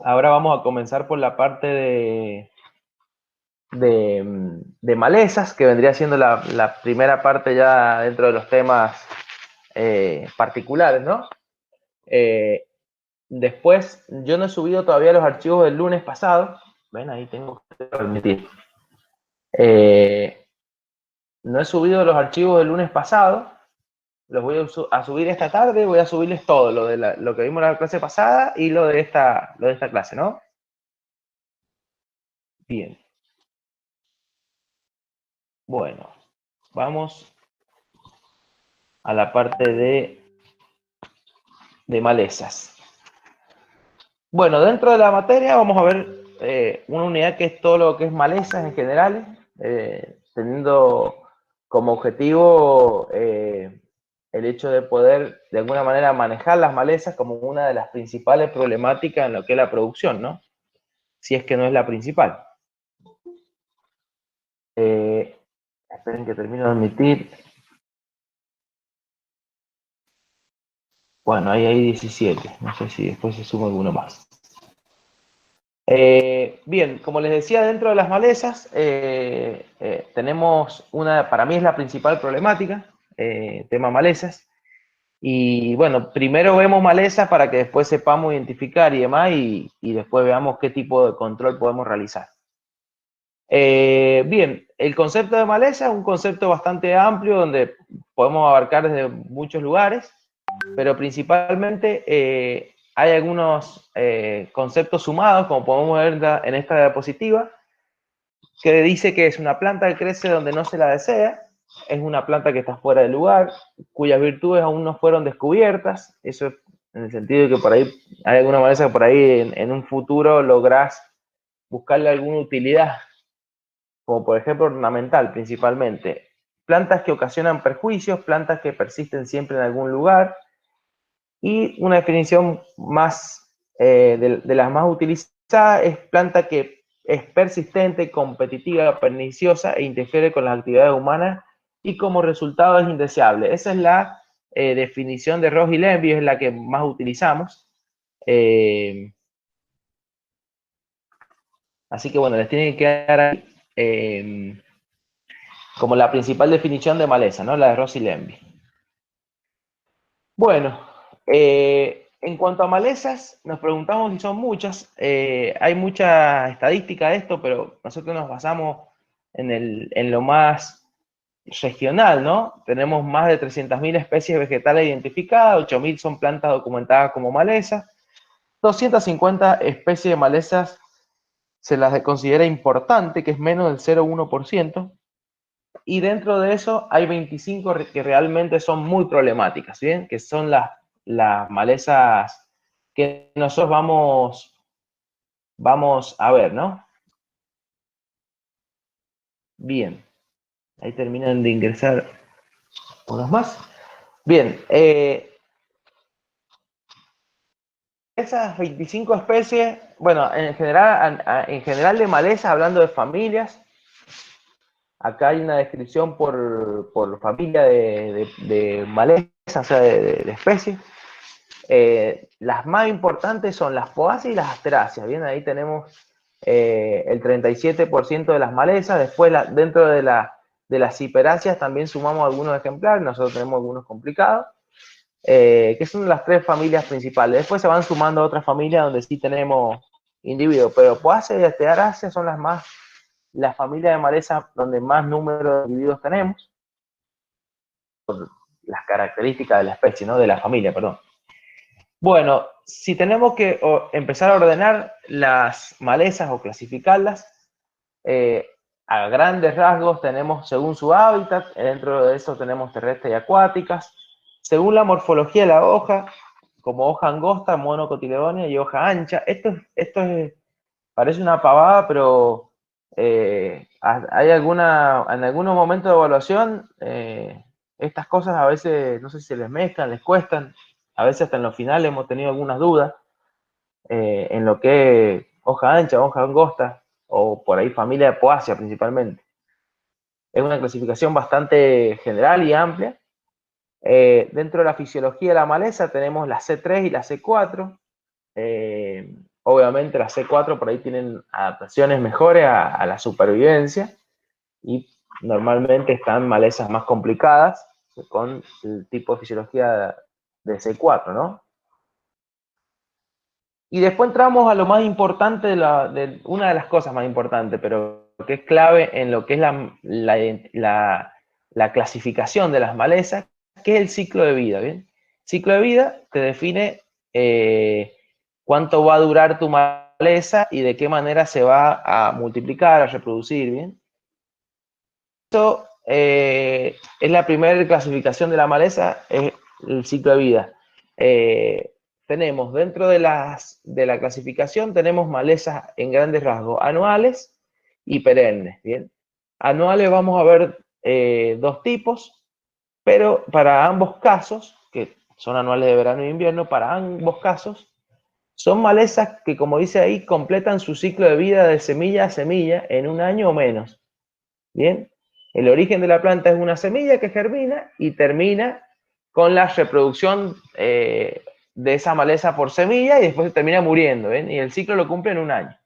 Ahora vamos a comenzar por la parte de malezas, que vendría siendo la primera parte ya dentro de los temas particulares, ¿no? Después, yo no he subido todavía los archivos del lunes pasado. Ven, ahí tengo que permitir. No he subido los archivos del lunes pasado. Los voy a subir esta tarde. Voy a subirles todo, lo que vimos en la clase pasada y lo de esta clase, ¿no? Bien. Bueno, vamos a la parte de malezas. Bueno, dentro de la materia vamos a ver una unidad que es todo lo que es malezas en general, teniendo como objetivo el hecho de poder de alguna manera manejar las malezas como una de las principales problemáticas en lo que es la producción, ¿no? Si es que no es la principal. Esperen que termino de admitir. Bueno, ahí hay 17. No sé si después se suma alguno más. Bien, como les decía, dentro de las malezas tenemos una, para mí es la principal problemática, tema malezas. Y bueno, primero vemos malezas para que después sepamos identificar y demás, y después veamos qué tipo de control podemos realizar. Bien, el concepto de maleza es un concepto bastante amplio donde podemos abarcar desde muchos lugares, pero principalmente hay algunos conceptos sumados, como podemos ver en esta diapositiva, que dice que es una planta que crece donde no se la desea, es una planta que está fuera del lugar, cuyas virtudes aún no fueron descubiertas. Eso es en el sentido de que por ahí hay alguna maleza que por ahí en un futuro lográs buscarle alguna utilidad, como por ejemplo ornamental principalmente. Plantas que ocasionan perjuicios, plantas que persisten siempre en algún lugar, y una definición más de las más utilizadas es planta que es persistente, competitiva, perniciosa e interfiere con las actividades humanas y como resultado es indeseable. Esa es la definición de Ross y Levy, es la que más utilizamos. Así que bueno, les tiene que quedar ahí como la principal definición de maleza, ¿no? La de Ross y Levy. Bueno, en cuanto a malezas, nos preguntamos si son muchas. Hay mucha estadística de esto, pero nosotros nos basamos en lo más regional, ¿no? Tenemos más de 300.000 especies vegetales identificadas, 8.000 son plantas documentadas como malezas, 250 especies de malezas se las considera importante, que es menos del 0,1%, y dentro de eso hay 25 que realmente son muy problemáticas, ¿bien? Que son las malezas que nosotros vamos a ver, ¿no? Bien, ahí terminan de ingresar unos más. Bien, esas 25 especies, bueno, en general de malezas, hablando de familias, acá hay una descripción por familia de malezas, o sea, de especies. Las más importantes son las poáceas y las asteráceas. Bien, ahí tenemos el 37% de las malezas. Después, dentro de las ciperáceas también sumamos algunos ejemplares. Nosotros tenemos algunos complicados, que son las tres familias principales. Después se van sumando otras familias donde sí tenemos individuos, pero poáceas y asteráceas son las familias de malezas donde más número de individuos tenemos, por las características de la especie, ¿no? De la familia, perdón. Bueno, si tenemos que empezar a ordenar las malezas o clasificarlas, eh, a grandes rasgos tenemos según su hábitat, dentro de eso tenemos terrestres y acuáticas, según la morfología de la hoja, como hoja angosta, monocotiledonia y hoja ancha. Parece una pavada, pero hay en algunos momentos de evaluación, estas cosas a veces, no sé si se les mezclan, les cuestan, a veces hasta en los finales hemos tenido algunas dudas en lo que es hoja ancha, hoja angosta, o por ahí familia de poácea principalmente. Es una clasificación bastante general y amplia. Dentro de la fisiología de la maleza tenemos la C3 y la C4. obviamente las C4 por ahí tienen adaptaciones mejores a la supervivencia y normalmente están malezas más complicadas con el tipo de fisiología de C4, ¿no? Y después entramos a lo más importante, una de las cosas más importantes, pero que es clave en lo que es la clasificación de las malezas, que es el ciclo de vida, ¿bien? El ciclo de vida te define cuánto va a durar tu maleza y de qué manera se va a multiplicar, a reproducir, ¿bien? Eso es la primera clasificación de la maleza, es el ciclo de vida. Tenemos dentro de la clasificación, tenemos malezas en grandes rasgos anuales y perennes, ¿bien? Anuales vamos a ver dos tipos, pero para ambos casos, que son anuales de verano e invierno, para ambos casos, son malezas que, como dice ahí, completan su ciclo de vida de semilla a semilla en un año o menos, ¿bien? El origen de la planta es una semilla que germina y termina con la reproducción de esa maleza por semilla y después se termina muriendo, ¿ven? Y el ciclo lo cumple en un año.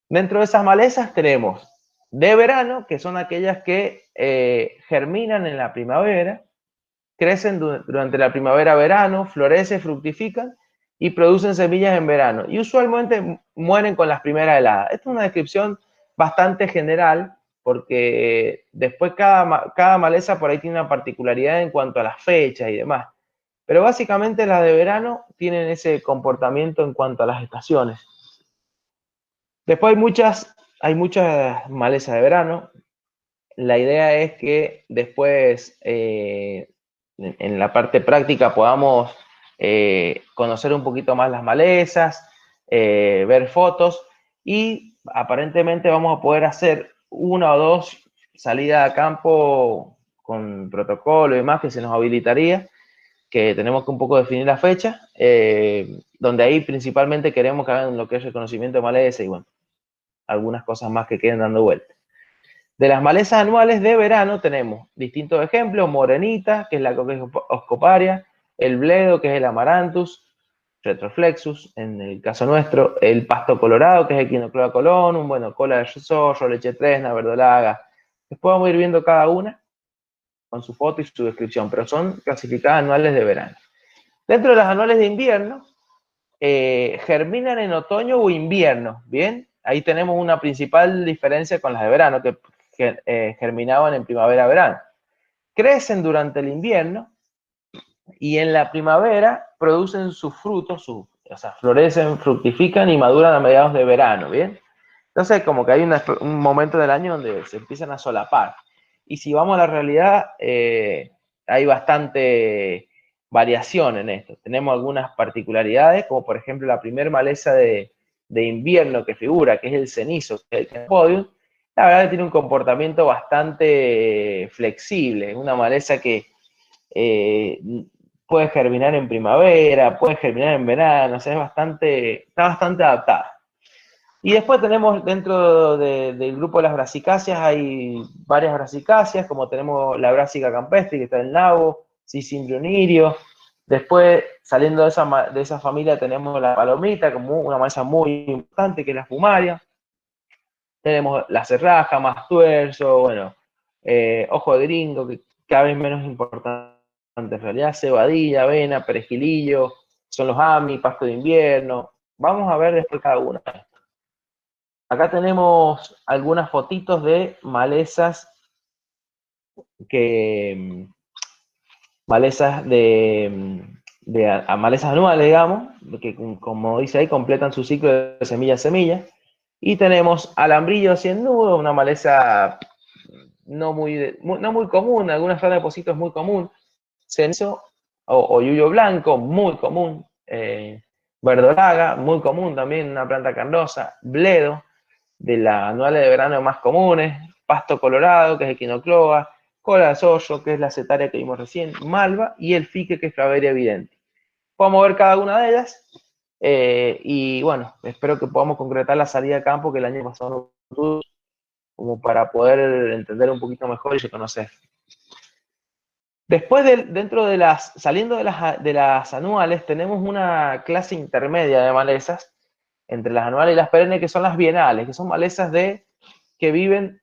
Dentro de esas malezas tenemos de verano, que son aquellas que germinan en la primavera, crecen durante la primavera-verano, florecen, fructifican y producen semillas en verano. Y usualmente mueren con las primeras heladas. Esta es una descripción bastante general, porque después cada maleza por ahí tiene una particularidad en cuanto a las fechas y demás. Pero básicamente las de verano tienen ese comportamiento en cuanto a las estaciones. Después hay muchas malezas de verano. La idea es que después, en la parte práctica, podamos conocer un poquito más las malezas, ver fotos y aparentemente vamos a poder hacer una o dos salidas a campo con protocolo y demás que se nos habilitaría, que tenemos que un poco definir la fecha, donde ahí principalmente queremos que hagan lo que es reconocimiento de maleza y bueno, algunas cosas más que queden dando vuelta. De las malezas anuales de verano tenemos distintos ejemplos: morenita, que es la Coccoscoparia, el bledo, que es el Amaranthus retroflexus, en el caso nuestro, el pasto colorado, que es el Echinoclea colonum, bueno, cola de zorro, lechetresna, verdolaga. Después vamos a ir viendo cada una con su foto y su descripción, pero son clasificadas anuales de verano. Dentro de las anuales de invierno, germinan en otoño o invierno, ¿bien? Ahí tenemos una principal diferencia con las de verano, que germinaban en primavera-verano. Crecen durante el invierno y en la primavera producen sus frutos, o sea, florecen, fructifican y maduran a mediados de verano, ¿bien? Entonces, como que hay un momento del año donde se empiezan a solapar. Y si vamos a la realidad, hay bastante variación en esto. Tenemos algunas particularidades, como por ejemplo la primer maleza de invierno que figura, que es el cenizo, que es el podium. La verdad que tiene un comportamiento bastante flexible, una maleza que puede germinar en primavera, puede germinar en verano, o sea, está bastante adaptada. Y después tenemos dentro del grupo de las brasicáceas, hay varias brasicáceas, como tenemos la brásica campestre, que está en el nabo, Cicimbrionirio. Después, saliendo de esa familia, tenemos la palomita, como una maleza muy importante, que es la fumaria. Tenemos la cerraja, más tuerzo, bueno, ojo de gringo, que cada vez menos importante en realidad, cebadilla, avena, perejilillo, son los ami, pasto de invierno. Vamos a ver después cada una. Acá tenemos algunas fotitos de malezas malezas malezas anuales, digamos, que como dice ahí, completan su ciclo de semilla a semilla. Y tenemos alambrillo 100 nudo, una maleza no muy común, en algunas zonas de Pocito es muy común. Cenizo o yuyo blanco, muy común. Verdolaga, muy común también, una planta carnosa. Bledo, de las anuales de verano más comunes. Pasto colorado, que es equinocloa. Cola de sollo, que es la cetaria que vimos recién. Malva y el fique, que es Claveria evidente. Podemos ver cada una de ellas. Y bueno, espero que podamos concretar la salida a campo que el año pasado no tuvo, como para poder entender un poquito mejor y reconocer. Después, saliendo de las anuales, tenemos una clase intermedia de malezas, entre las anuales y las perennes, que son las bienales, que son malezas que viven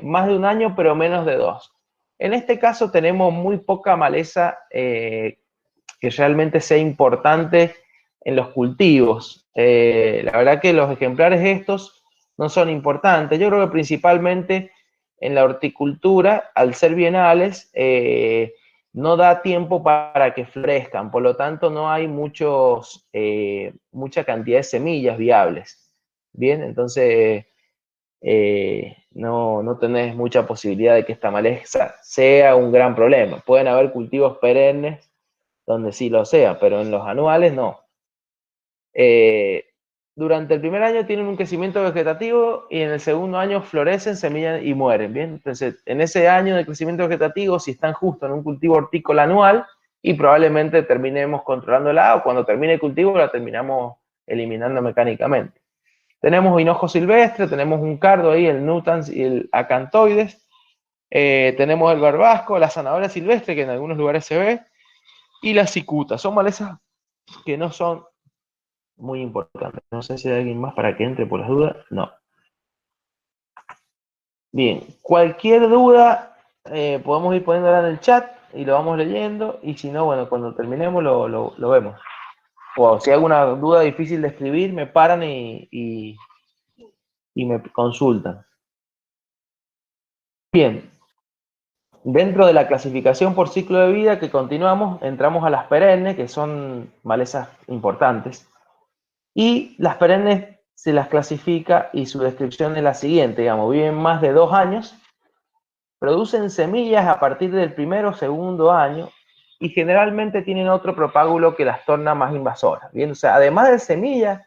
más de un año, pero menos de 2. En este caso tenemos muy poca maleza que realmente sea importante en los cultivos. La verdad que los ejemplares estos no son importantes. Yo creo que principalmente en la horticultura, al ser bienales, no da tiempo para que florezcan, por lo tanto no hay mucha cantidad de semillas viables. Bien, entonces no tenés mucha posibilidad de que esta maleza sea un gran problema. Pueden haber cultivos perennes donde sí lo sea, pero en los anuales no. Durante el primer año tienen un crecimiento vegetativo y en el segundo año florecen, semillan y mueren, ¿bien? Entonces, en ese año de crecimiento vegetativo, si están justo en un cultivo hortícola anual, y probablemente terminemos controlándola, o cuando termine el cultivo la terminamos eliminando mecánicamente. Tenemos hinojo silvestre, tenemos un cardo ahí, el nutans y el acantoides, tenemos el barbasco, la zanahoria silvestre, que en algunos lugares se ve, y la cicuta. Son malezas que no son muy importantes. No sé si hay alguien más para que entre por las dudas. No. Bien, cualquier duda podemos ir poniéndola en el chat y lo vamos leyendo, y si no, bueno, cuando terminemos lo vemos. O si hay alguna duda difícil de escribir, me paran y me consultan. Bien, dentro de la clasificación por ciclo de vida que continuamos, entramos a las perennes, que son malezas importantes. Y las perennes se las clasifica y su descripción es la siguiente, digamos, viven más de 2 años, producen semillas a partir del primero o segundo año y generalmente tienen otro propágulo que las torna más invasoras. Bien, o sea, además de semillas,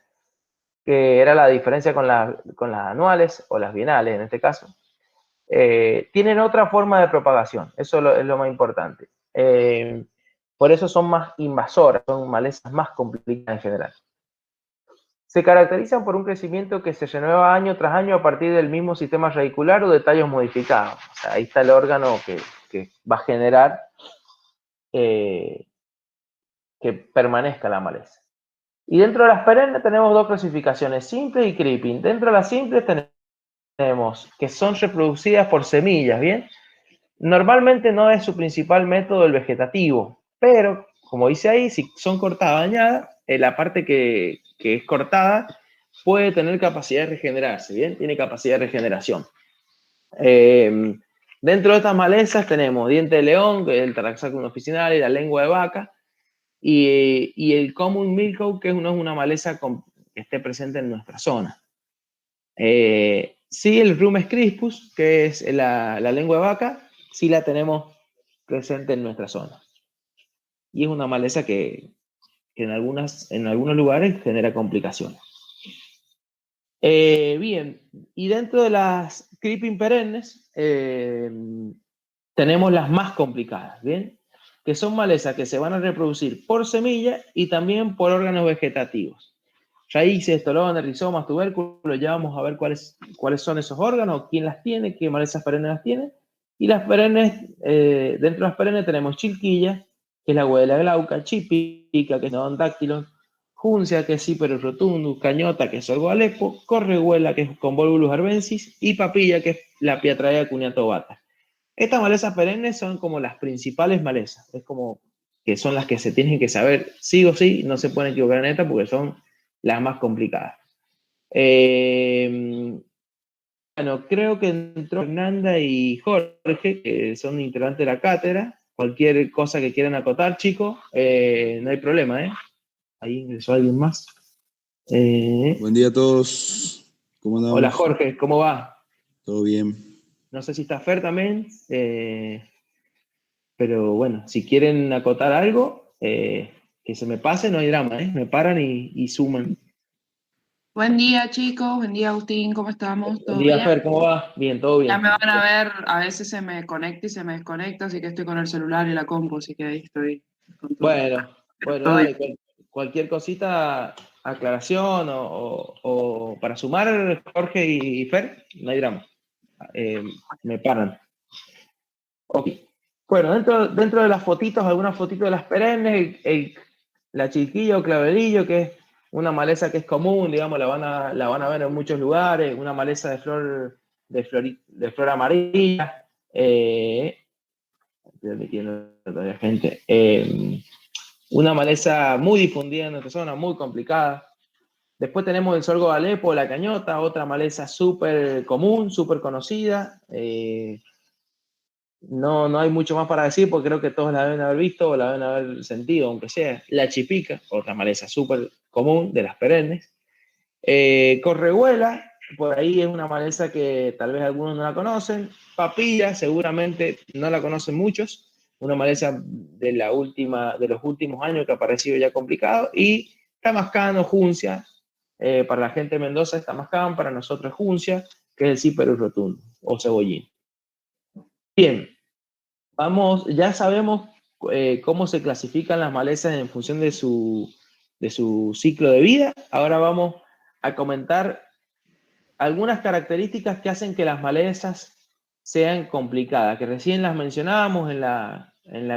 que era la diferencia con las anuales o las bienales en este caso, tienen otra forma de propagación, eso es lo más importante. Por eso son más invasoras, son malezas más complicadas en general. Se caracterizan por un crecimiento que se renueva año tras año a partir del mismo sistema radicular o de tallos modificados. O sea, ahí está el órgano que va a generar que permanezca la maleza. Y dentro de las perennes tenemos dos clasificaciones, simples y creeping. Dentro de las simples tenemos que son reproducidas por semillas, ¿bien? Normalmente no es su principal método el vegetativo, pero como dice ahí, si son cortadas dañadas, la parte que es cortada puede tener capacidad de regenerarse, ¿bien? Tiene capacidad de regeneración. Dentro de estas malezas tenemos diente de león, el Taraxacum officinale y la lengua de vaca, y el common milkweed, que no es una maleza que esté presente en nuestra zona. Sí, el Rumes crispus, que es la lengua de vaca, sí la tenemos presente en nuestra zona. Y es una maleza que en algunos lugares genera complicaciones. Bien, y dentro de las creeping perennes tenemos las más complicadas, ¿bien? Que son malezas que se van a reproducir por semilla y también por órganos vegetativos. Raíces, estolones, rizomas, tubérculos, ya vamos a ver cuáles son esos órganos, quién las tiene, qué malezas perennes las tiene. Y las perennes, dentro de las perennes tenemos chilquilla, que es la huela glauca, chipica, que es nodondáctilo, juncia, que es Cyperus rotundus, cañota, que es Sorgo alepo, correhuela, que es Convolvulus arvensis, y papilla, que es la Piatraea cuneatovata. Estas malezas perennes son como las principales malezas, es como que son las que se tienen que saber sí o sí, no se pueden equivocar en estas porque son las más complicadas. Bueno, creo que entró Fernanda y Jorge, que son integrantes de la cátedra. Cualquier cosa que quieran acotar, chicos, no hay problema, ¿eh? Ahí ingresó alguien más. Buen día a todos. ¿Cómo andamos? Hola, Jorge, ¿cómo va? Todo bien. No sé si está Fer también, pero bueno, si quieren acotar algo, que se me pase, no hay drama, ¿eh? Me paran y suman. Buen día, chicos. Buen día, Agustín. ¿Cómo estamos? Buen ¿Todo día, bien? Fer, ¿cómo va? Bien, todo bien. Ya me van a ver, a veces se me conecta y se me desconecta, así que estoy con el celular y la compu, así que ahí estoy con todo. Bueno, Todo dale, cualquier cosita, aclaración o para sumar Jorge y Fer, no hay drama. Me paran. Ok. Bueno, dentro de las fotitos, algunas fotitos de las perennes, la chiquilla o clavelillo, que es una maleza que es común, digamos, la van a ver en muchos lugares, una maleza de flor amarilla, gente, una maleza muy difundida en nuestra zona, muy complicada. Después tenemos el sorgo de Alepo, la cañota, otra maleza súper común, súper conocida. No hay mucho más para decir porque creo que todos la deben haber visto o la deben haber sentido, aunque sea. La chipica, otra maleza súper común de las perennes. Correhuela, por ahí es una maleza que tal vez algunos no la conocen. Papilla, seguramente no la conocen muchos. Una maleza de los últimos años que ha aparecido ya complicado. Y Tamascano, Juncia. Para la gente de Mendoza es Tamascán, para nosotros es Juncia, que es el Cyperus rotundo o cebollín. Bien, ya sabemos cómo se clasifican las malezas en función de su ciclo de vida. Ahora vamos a comentar algunas características que hacen que las malezas sean complicadas, que recién las mencionábamos en la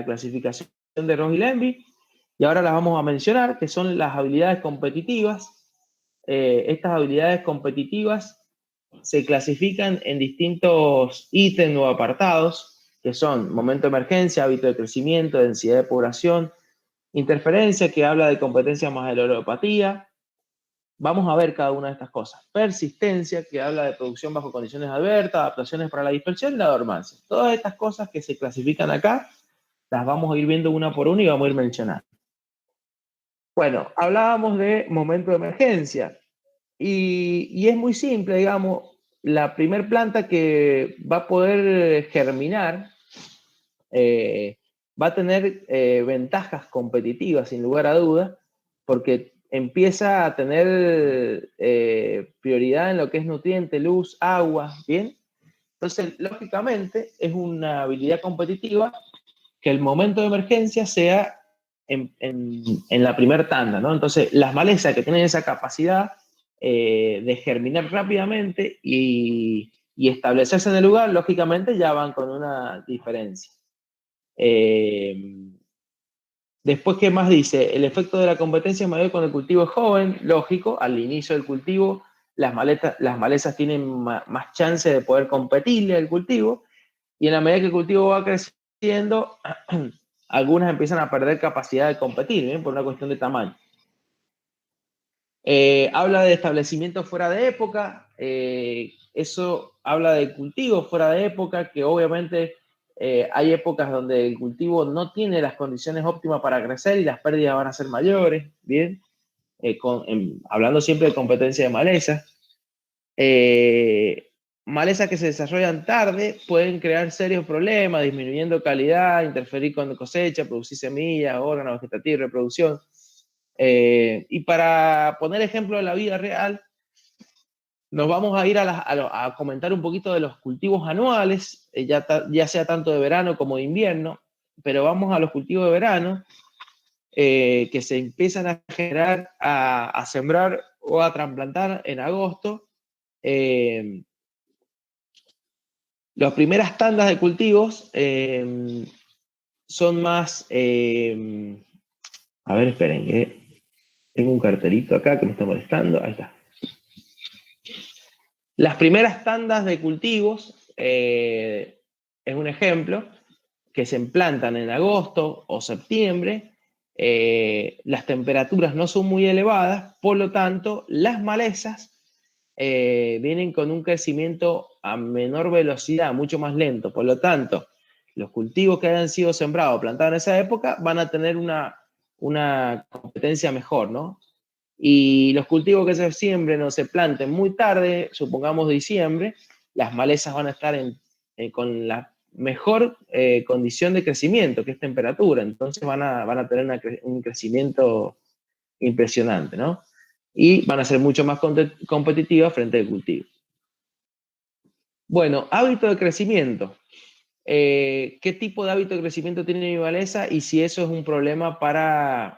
clasificación de Ross y Lenby, y ahora las vamos a mencionar, que son las habilidades competitivas. Estas habilidades competitivas se clasifican en distintos ítems o apartados, que son momento de emergencia, hábito de crecimiento, densidad de población, interferencia, que habla de competencia más de la homeopatía. Vamos a ver cada una de estas cosas. Persistencia, que habla de producción bajo condiciones adversas, adaptaciones para la dispersión y la dormancia. Todas estas cosas que se clasifican acá, las vamos a ir viendo una por una y vamos a ir mencionando. Bueno, hablábamos de momento de emergencia. Y es muy simple, digamos, la primer planta que va a poder germinar va a tener ventajas competitivas, sin lugar a dudas, porque empieza a tener prioridad en lo que es nutriente, luz, agua, ¿bien? Entonces, lógicamente, es una habilidad competitiva que el momento de emergencia sea en la primera tanda, ¿no? Entonces, las malezas que tienen esa capacidad de germinar rápidamente y establecerse en el lugar, lógicamente ya van con una diferencia. Después, ¿qué más dice? El efecto de la competencia es mayor cuando el cultivo es joven, lógico, al inicio del cultivo las malezas tienen más chance de poder competirle al cultivo, y en la medida que el cultivo va creciendo, algunas empiezan a perder capacidad de competir, ¿bien? Por una cuestión de tamaño. Habla de establecimiento fuera de época, eso habla de cultivo fuera de época, que obviamente hay épocas donde el cultivo no tiene las condiciones óptimas para crecer y las pérdidas van a ser mayores, ¿bien? Hablando siempre de competencia de malezas. Malezas que se desarrollan tarde pueden crear serios problemas, disminuyendo calidad, interferir con cosecha, producir semillas, órganos vegetativos, reproducción. Y para poner ejemplo de la vida real, nos vamos a ir a comentar un poquito de los cultivos anuales, ya sea tanto de verano como de invierno, pero vamos a los cultivos de verano que se empiezan a generar, a sembrar o a trasplantar en agosto. Las primeras tandas de cultivos son más... a ver, esperen, tengo un cartelito acá que me está molestando. Ahí está. Las primeras tandas de cultivos, es un ejemplo, que se implantan en agosto o septiembre. Las temperaturas no son muy elevadas, por lo tanto, las malezas vienen con un crecimiento a menor velocidad, mucho más lento. Por lo tanto, los cultivos que hayan sido sembrados o plantados en esa época van a tener una competencia mejor, ¿no? Y los cultivos que se siembren o se planten muy tarde, supongamos diciembre, las malezas van a estar con la mejor condición de crecimiento, que es temperatura. Entonces van a tener un crecimiento impresionante, ¿no? Y van a ser mucho más competitivas frente al cultivo. Bueno, hábito de crecimiento. ¿Qué tipo de hábito de crecimiento tiene mi maleza? Y si eso es un problema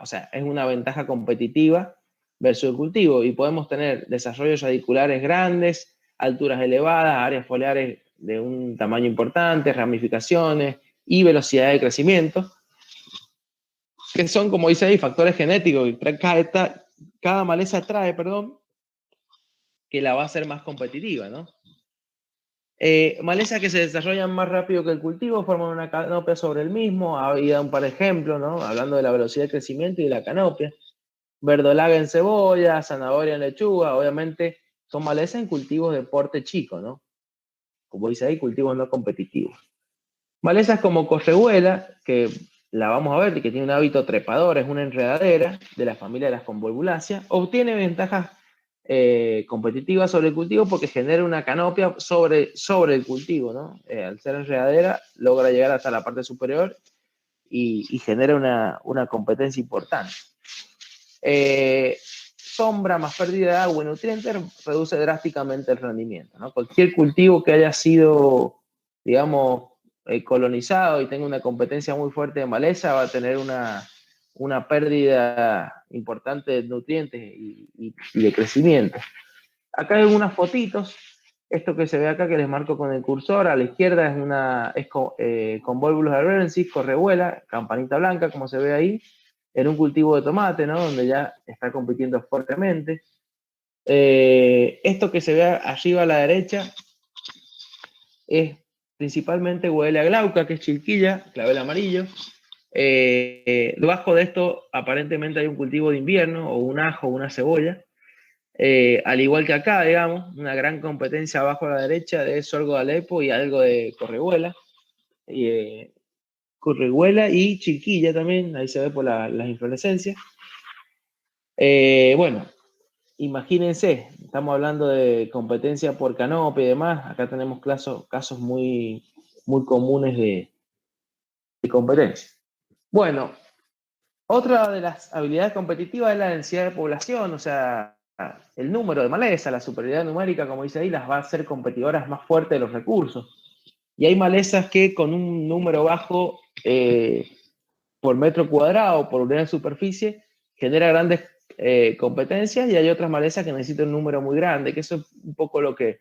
o sea, es una ventaja competitiva versus el cultivo. Y podemos tener desarrollos radiculares grandes, alturas elevadas, áreas foliares de un tamaño importante, ramificaciones y velocidad de crecimiento, que son, como dice ahí, factores genéticos. cada maleza trae, perdón, que la va a hacer más competitiva, ¿no? Malezas que se desarrollan más rápido que el cultivo, forman una canopia sobre el mismo. Había un par de ejemplos, ¿no? Hablando de la velocidad de crecimiento y de la canopia. Verdolaga en cebolla, zanahoria en lechuga, obviamente son malezas en cultivos de porte chico, ¿no? Como dice ahí, cultivos no competitivos. Malezas como correhuela, que la vamos a ver, que tiene un hábito trepador, es una enredadera de la familia de las convolvulaceae, obtiene ventajas competitivas sobre el cultivo porque genera una canopia sobre el cultivo, ¿no? Al ser enredadera, logra llegar hasta la parte superior y genera una competencia importante. Sombra más pérdida de agua y nutrientes reduce drásticamente el rendimiento, ¿no? Cualquier cultivo que haya sido, digamos, colonizado y tenga una competencia muy fuerte de maleza va a tener una pérdida importante de nutrientes y de crecimiento. Acá hay unas fotitos. Esto que se ve acá, que les marco con el cursor, a la izquierda es Convolvulus arborensis, correhuela, campanita blanca, como se ve ahí, en un cultivo de tomate, ¿no? Donde ya está compitiendo fuertemente. Esto que se ve arriba a la derecha es principalmente Wedelia glauca, que es chilquilla, clavel amarillo. Debajo de esto aparentemente hay un cultivo de invierno, o un ajo, o una cebolla. Al igual que acá, digamos, una gran competencia abajo a la derecha de sorgo de Alepo y algo de correhuela. Correhuela y chilquilla también, ahí se ve por las inflorescencias. Bueno, imagínense, estamos hablando de competencia por canopia y demás. Acá tenemos casos muy, muy comunes de competencia. Bueno, otra de las habilidades competitivas es la densidad de población, o sea, el número de malezas, la superioridad numérica, como dice ahí, las va a hacer competidoras más fuertes de los recursos. Y hay malezas que con un número bajo por metro cuadrado, por unidad de superficie, genera grandes competencias, y hay otras malezas que necesitan un número muy grande, que eso es un poco lo que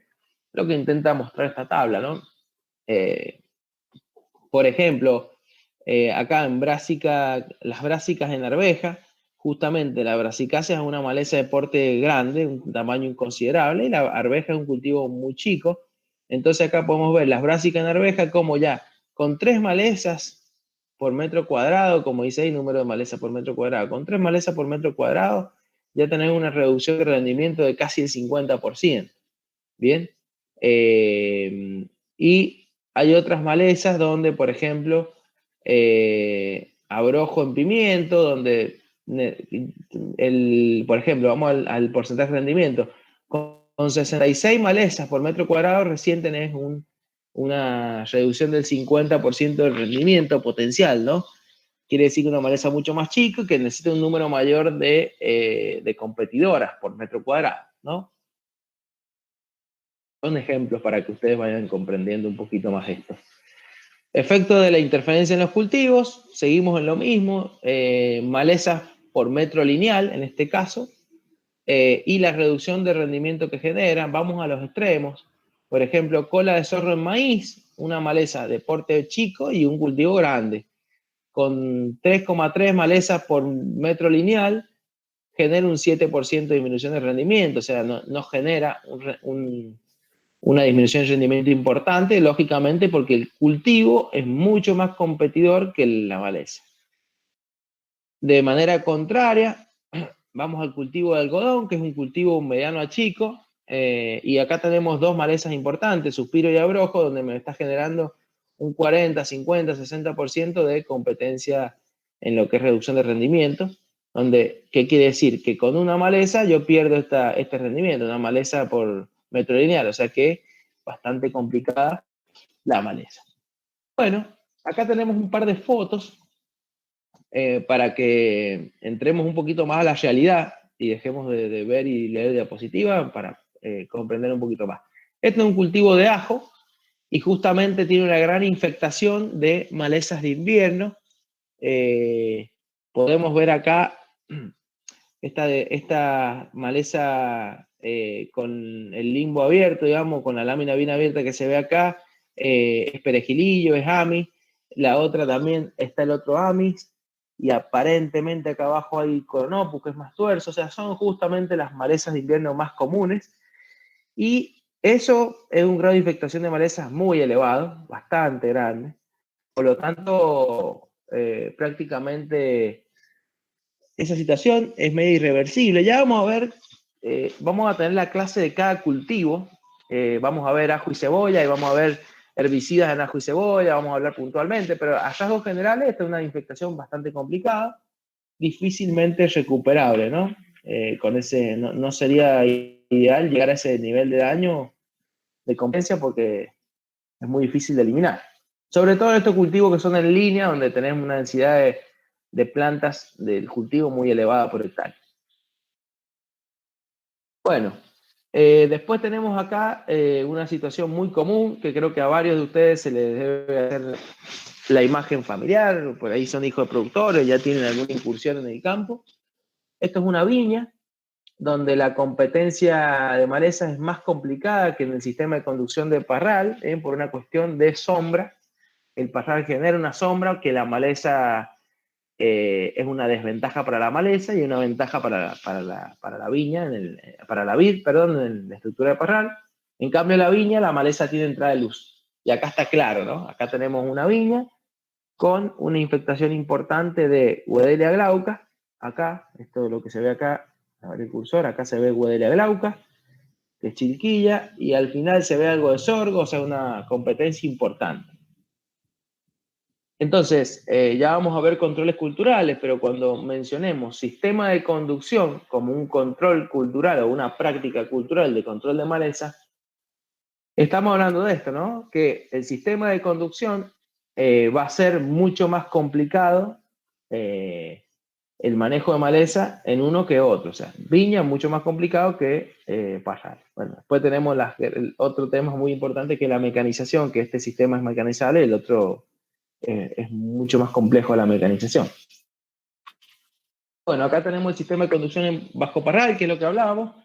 intenta mostrar esta tabla, ¿no? Por ejemplo, acá en las brásicas en arveja, justamente la brasicácea es una maleza de porte grande, un tamaño inconsiderable, y la arveja es un cultivo muy chico. Entonces acá podemos ver las brásicas en arveja como ya con 3 malezas por metro cuadrado, como dice ahí, número de malezas por metro cuadrado, con 3 malezas por metro cuadrado ya tenemos una reducción de rendimiento de casi el 50%. Bien. Y hay otras malezas donde, por ejemplo, abrojo en pimiento, donde, por ejemplo, vamos al porcentaje de rendimiento. Con 66 malezas por metro cuadrado recién tenés una reducción del 50% del rendimiento potencial, ¿no? Quiere decir que una maleza mucho más chica que necesita un número mayor de competidoras por metro cuadrado, ¿no? Son ejemplos para que ustedes vayan comprendiendo un poquito más esto. Efecto de la interferencia en los cultivos, seguimos en lo mismo, malezas por metro lineal en este caso, y la reducción de rendimiento que generan. Vamos a los extremos. Por ejemplo, cola de zorro en maíz, una maleza de porte chico y un cultivo grande. Con 3,3 malezas por metro lineal, genera un 7% de disminución de rendimiento, o sea, no genera una disminución de rendimiento importante, lógicamente porque el cultivo es mucho más competidor que la maleza. De manera contraria, vamos al cultivo de algodón, que es un cultivo mediano a chico, y acá tenemos 2 malezas importantes, suspiro y abrojo, donde me está generando un 40, 50, 60% de competencia en lo que es reducción de rendimiento, donde, ¿qué quiere decir? Que con una maleza yo pierdo este rendimiento, una maleza por metro lineal, o sea que bastante complicada la maleza. Bueno, acá tenemos un par de fotos para que entremos un poquito más a la realidad y dejemos de ver y leer diapositivas para comprender un poquito más. Este es un cultivo de ajo y justamente tiene una gran infectación de malezas de invierno. Podemos ver acá esta maleza con el limbo abierto, digamos, con la lámina bien abierta que se ve acá, es perejilillo, es amis. La otra también está el otro amis. y aparentemente acá abajo hay Coronopus, que es más tuerzo, o sea, son justamente las malezas de invierno más comunes, y eso es un grado de infectación de malezas muy elevado, bastante grande, por lo tanto, prácticamente esa situación es medio irreversible. Ya vamos a ver, vamos a tener la clase de cada cultivo, vamos a ver ajo y cebolla, y vamos a ver herbicidas en ajo y cebolla, vamos a hablar puntualmente, pero a rasgos generales esta es una infectación bastante complicada, difícilmente recuperable, ¿no? Con ese, no sería ideal llegar a ese nivel de daño de competencia porque es muy difícil de eliminar. Sobre todo estos cultivos que son en línea, donde tenemos una densidad de plantas del cultivo muy elevada por hectárea. Bueno, después tenemos acá una situación muy común que creo que a varios de ustedes se les debe hacer la imagen familiar, por ahí son hijos de productores, ya tienen alguna incursión en el campo. Esto es una viña donde la competencia de malezas es más complicada que en el sistema de conducción de parral, por una cuestión de sombra. El parral genera una sombra que la maleza es una desventaja para la maleza y una ventaja para la viña, para la vid, perdón, en la estructura de parral. En cambio, la viña, la maleza tiene entrada de luz. Y acá está claro, ¿no? Acá tenemos una viña con una infectación importante de Wedelia glauca. Acá, esto es lo que se ve acá, a ver el cursor, acá se ve Wedelia glauca, que es Chilquilla, y al final se ve algo de sorgo, o sea, una competencia importante. Entonces, ya vamos a ver controles culturales, pero cuando mencionemos sistema de conducción como un control cultural o una práctica cultural de control de maleza, estamos hablando de esto, ¿no? Que el sistema de conducción va a ser mucho más complicado el manejo de maleza en uno que otro. O sea, viña mucho más complicado que parral. Bueno, después tenemos el otro tema muy importante que es la mecanización, que este sistema es mecanizable, el otro es mucho más complejo la mecanización. Bueno, acá tenemos el sistema de conducción en bajo parral, que es lo que hablábamos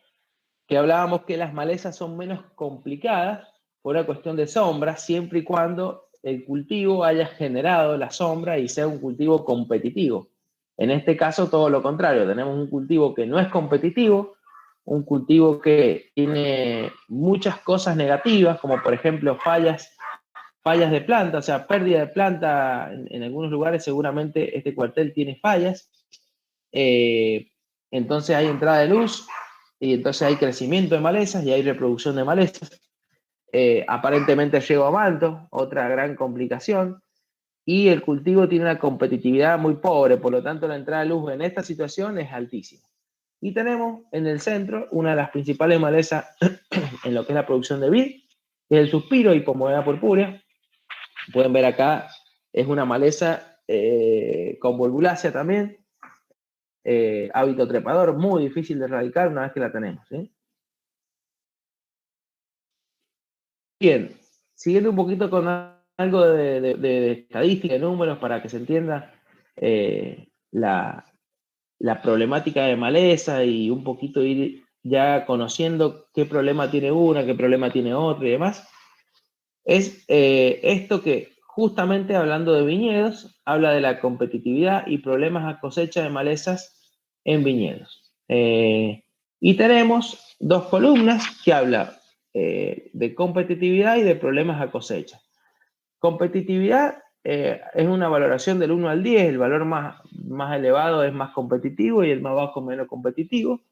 que las malezas son menos complicadas por una cuestión de sombra, siempre y cuando el cultivo haya generado la sombra y sea un cultivo competitivo. En este caso, todo lo contrario, tenemos un cultivo que no es competitivo, un cultivo que tiene muchas cosas negativas, como por ejemplo fallas de planta, o sea, pérdida de planta en algunos lugares, seguramente este cuartel tiene fallas, entonces hay entrada de luz, y entonces hay crecimiento de malezas y hay reproducción de malezas. Aparentemente llegó a manto, otra gran complicación, y el cultivo tiene una competitividad muy pobre, por lo tanto la entrada de luz en esta situación es altísima. Y tenemos en el centro una de las principales malezas en lo que es la producción de vid, que es el suspiro Hipomoea purpúrea. Pueden ver acá, es una maleza con volvulácea también, hábito trepador, muy difícil de erradicar una vez que la tenemos. Bien, siguiendo un poquito con algo de estadística, de números, para que se entienda la problemática de maleza y un poquito ir ya conociendo qué problema tiene una, qué problema tiene otra y demás, es esto que justamente hablando de viñedos, habla de la competitividad y problemas a cosecha de malezas en viñedos. Y tenemos dos columnas que hablan de competitividad y de problemas a cosecha. Competitividad es una valoración del 1 al 10, el valor más elevado es más competitivo y el más bajo menos competitivo.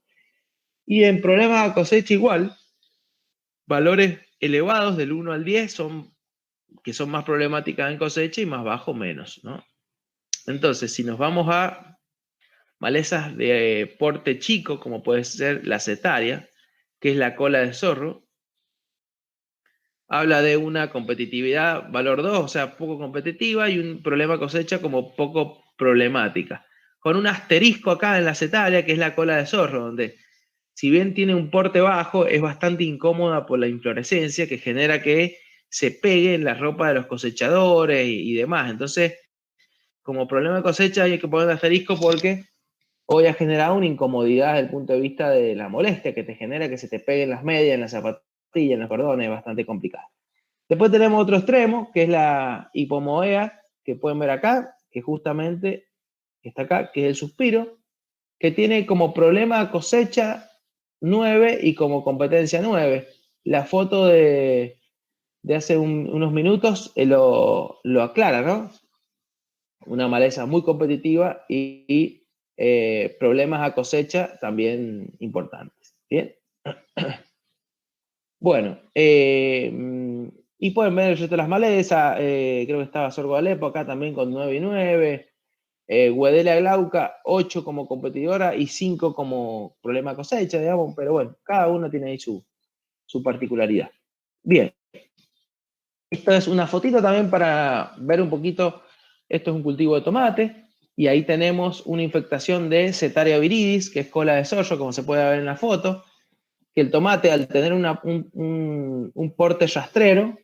Y en problemas a cosecha igual, valores elevados del 1 al 10 que son más problemáticas en cosecha y más bajo menos, ¿no? Entonces, si nos vamos a malezas de porte chico, como puede ser la setaria, que es la cola de zorro, habla de una competitividad valor 2, o sea, poco competitiva, y un problema cosecha como poco problemática. Con un asterisco acá en la setaria, que es la cola de zorro, donde si bien tiene un porte bajo, es bastante incómoda por la inflorescencia que genera que se pegue en la ropa de los cosechadores y demás. Entonces, como problema de cosecha hay que poner un asterisco porque hoy ha generado una incomodidad desde el punto de vista de la molestia que te genera que se te peguen las medias, en las zapatillas, en los cordones, es bastante complicado. Después tenemos otro extremo, que es la hipomoea, que pueden ver acá, que justamente que está acá, que es el suspiro, que tiene como problema cosecha 9 y como competencia 9. La foto de hace unos minutos lo aclara, ¿no? Una maleza muy competitiva y problemas a cosecha también importantes. Bien. Bueno, y pueden ver el resto de las malezas. Creo que estaba Sorgo Alepo acá también con 9 y 9. Wedelia glauca, 8 como competidora y 5 como problema cosecha, digamos, pero bueno, cada uno tiene ahí su particularidad. Bien, esta es una fotito también para ver un poquito, esto es un cultivo de tomate, y ahí tenemos una infectación de Setaria viridis, que es cola de zorro, como se puede ver en la foto, que el tomate al tener un porte rastrero,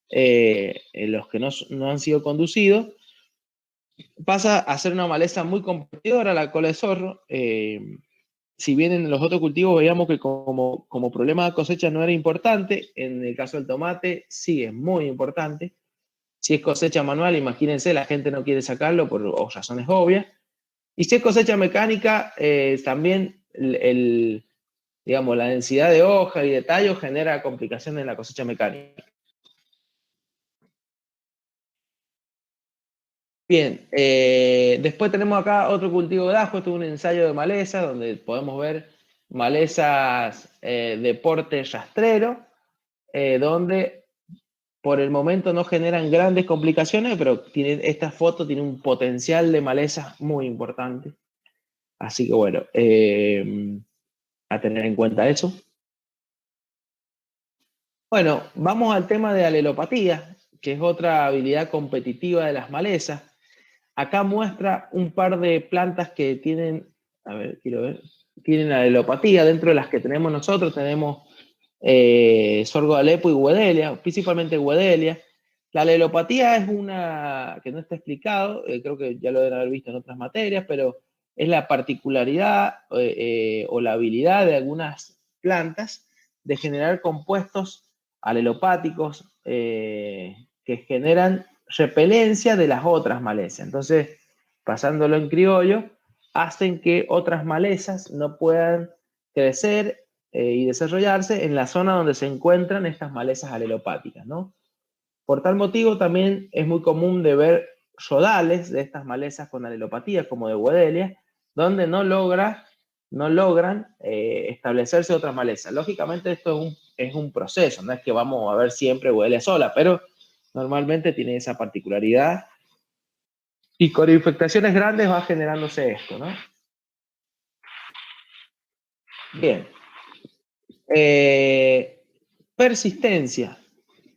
los que no han sido conducidos, pasa a ser una maleza muy competidora, la cola de zorro. Si bien en los otros cultivos veíamos que como problema de cosecha no era importante, en el caso del tomate sí es muy importante. Si es cosecha manual, imagínense, la gente no quiere sacarlo por razones obvias. Y si es cosecha mecánica, también digamos, la densidad de hoja y de tallo genera complicaciones en la cosecha mecánica. Bien, después tenemos acá otro cultivo de ajo. Esto es un ensayo de maleza donde podemos ver malezas de porte rastrero, donde por el momento no generan grandes complicaciones, pero esta foto tiene un potencial de maleza muy importante. Así que bueno, a tener en cuenta eso. Bueno, vamos al tema de alelopatía, que es otra habilidad competitiva de las malezas. Acá muestra un par de plantas que tienen, a ver, quiero ver, tienen alelopatía. Dentro de las que tenemos nosotros tenemos Sorgo de Alepo y Wedelia, principalmente Wedelia. La alelopatía es una que no está explicado, creo que ya lo deben haber visto en otras materias, pero es la particularidad o la habilidad de algunas plantas de generar compuestos alelopáticos que generan repelencia de las otras malezas. Entonces, pasándolo en criollo, hacen que otras malezas no puedan crecer y desarrollarse en la zona donde se encuentran estas malezas alelopáticas, ¿no? Por tal motivo, también es muy común de ver rodales de estas malezas con alelopatía, como de Wedelia, donde no logran establecerse otras malezas. Lógicamente, esto es un proceso, no es que vamos a ver siempre Wedelia sola, pero normalmente tiene esa particularidad. Y con infectaciones grandes va generándose esto, ¿no? Bien. Persistencia.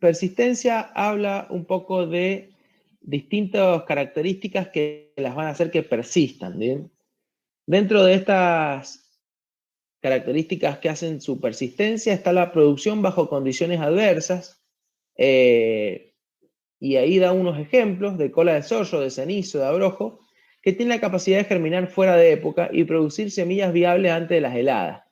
Persistencia habla un poco de distintas características que las van a hacer que persistan. ¿Bien? Dentro de estas características que hacen su persistencia está la producción bajo condiciones adversas. Y ahí da unos ejemplos de cola de zorro, de cenizo, de abrojo, que tienen la capacidad de germinar fuera de época y producir semillas viables antes de las heladas.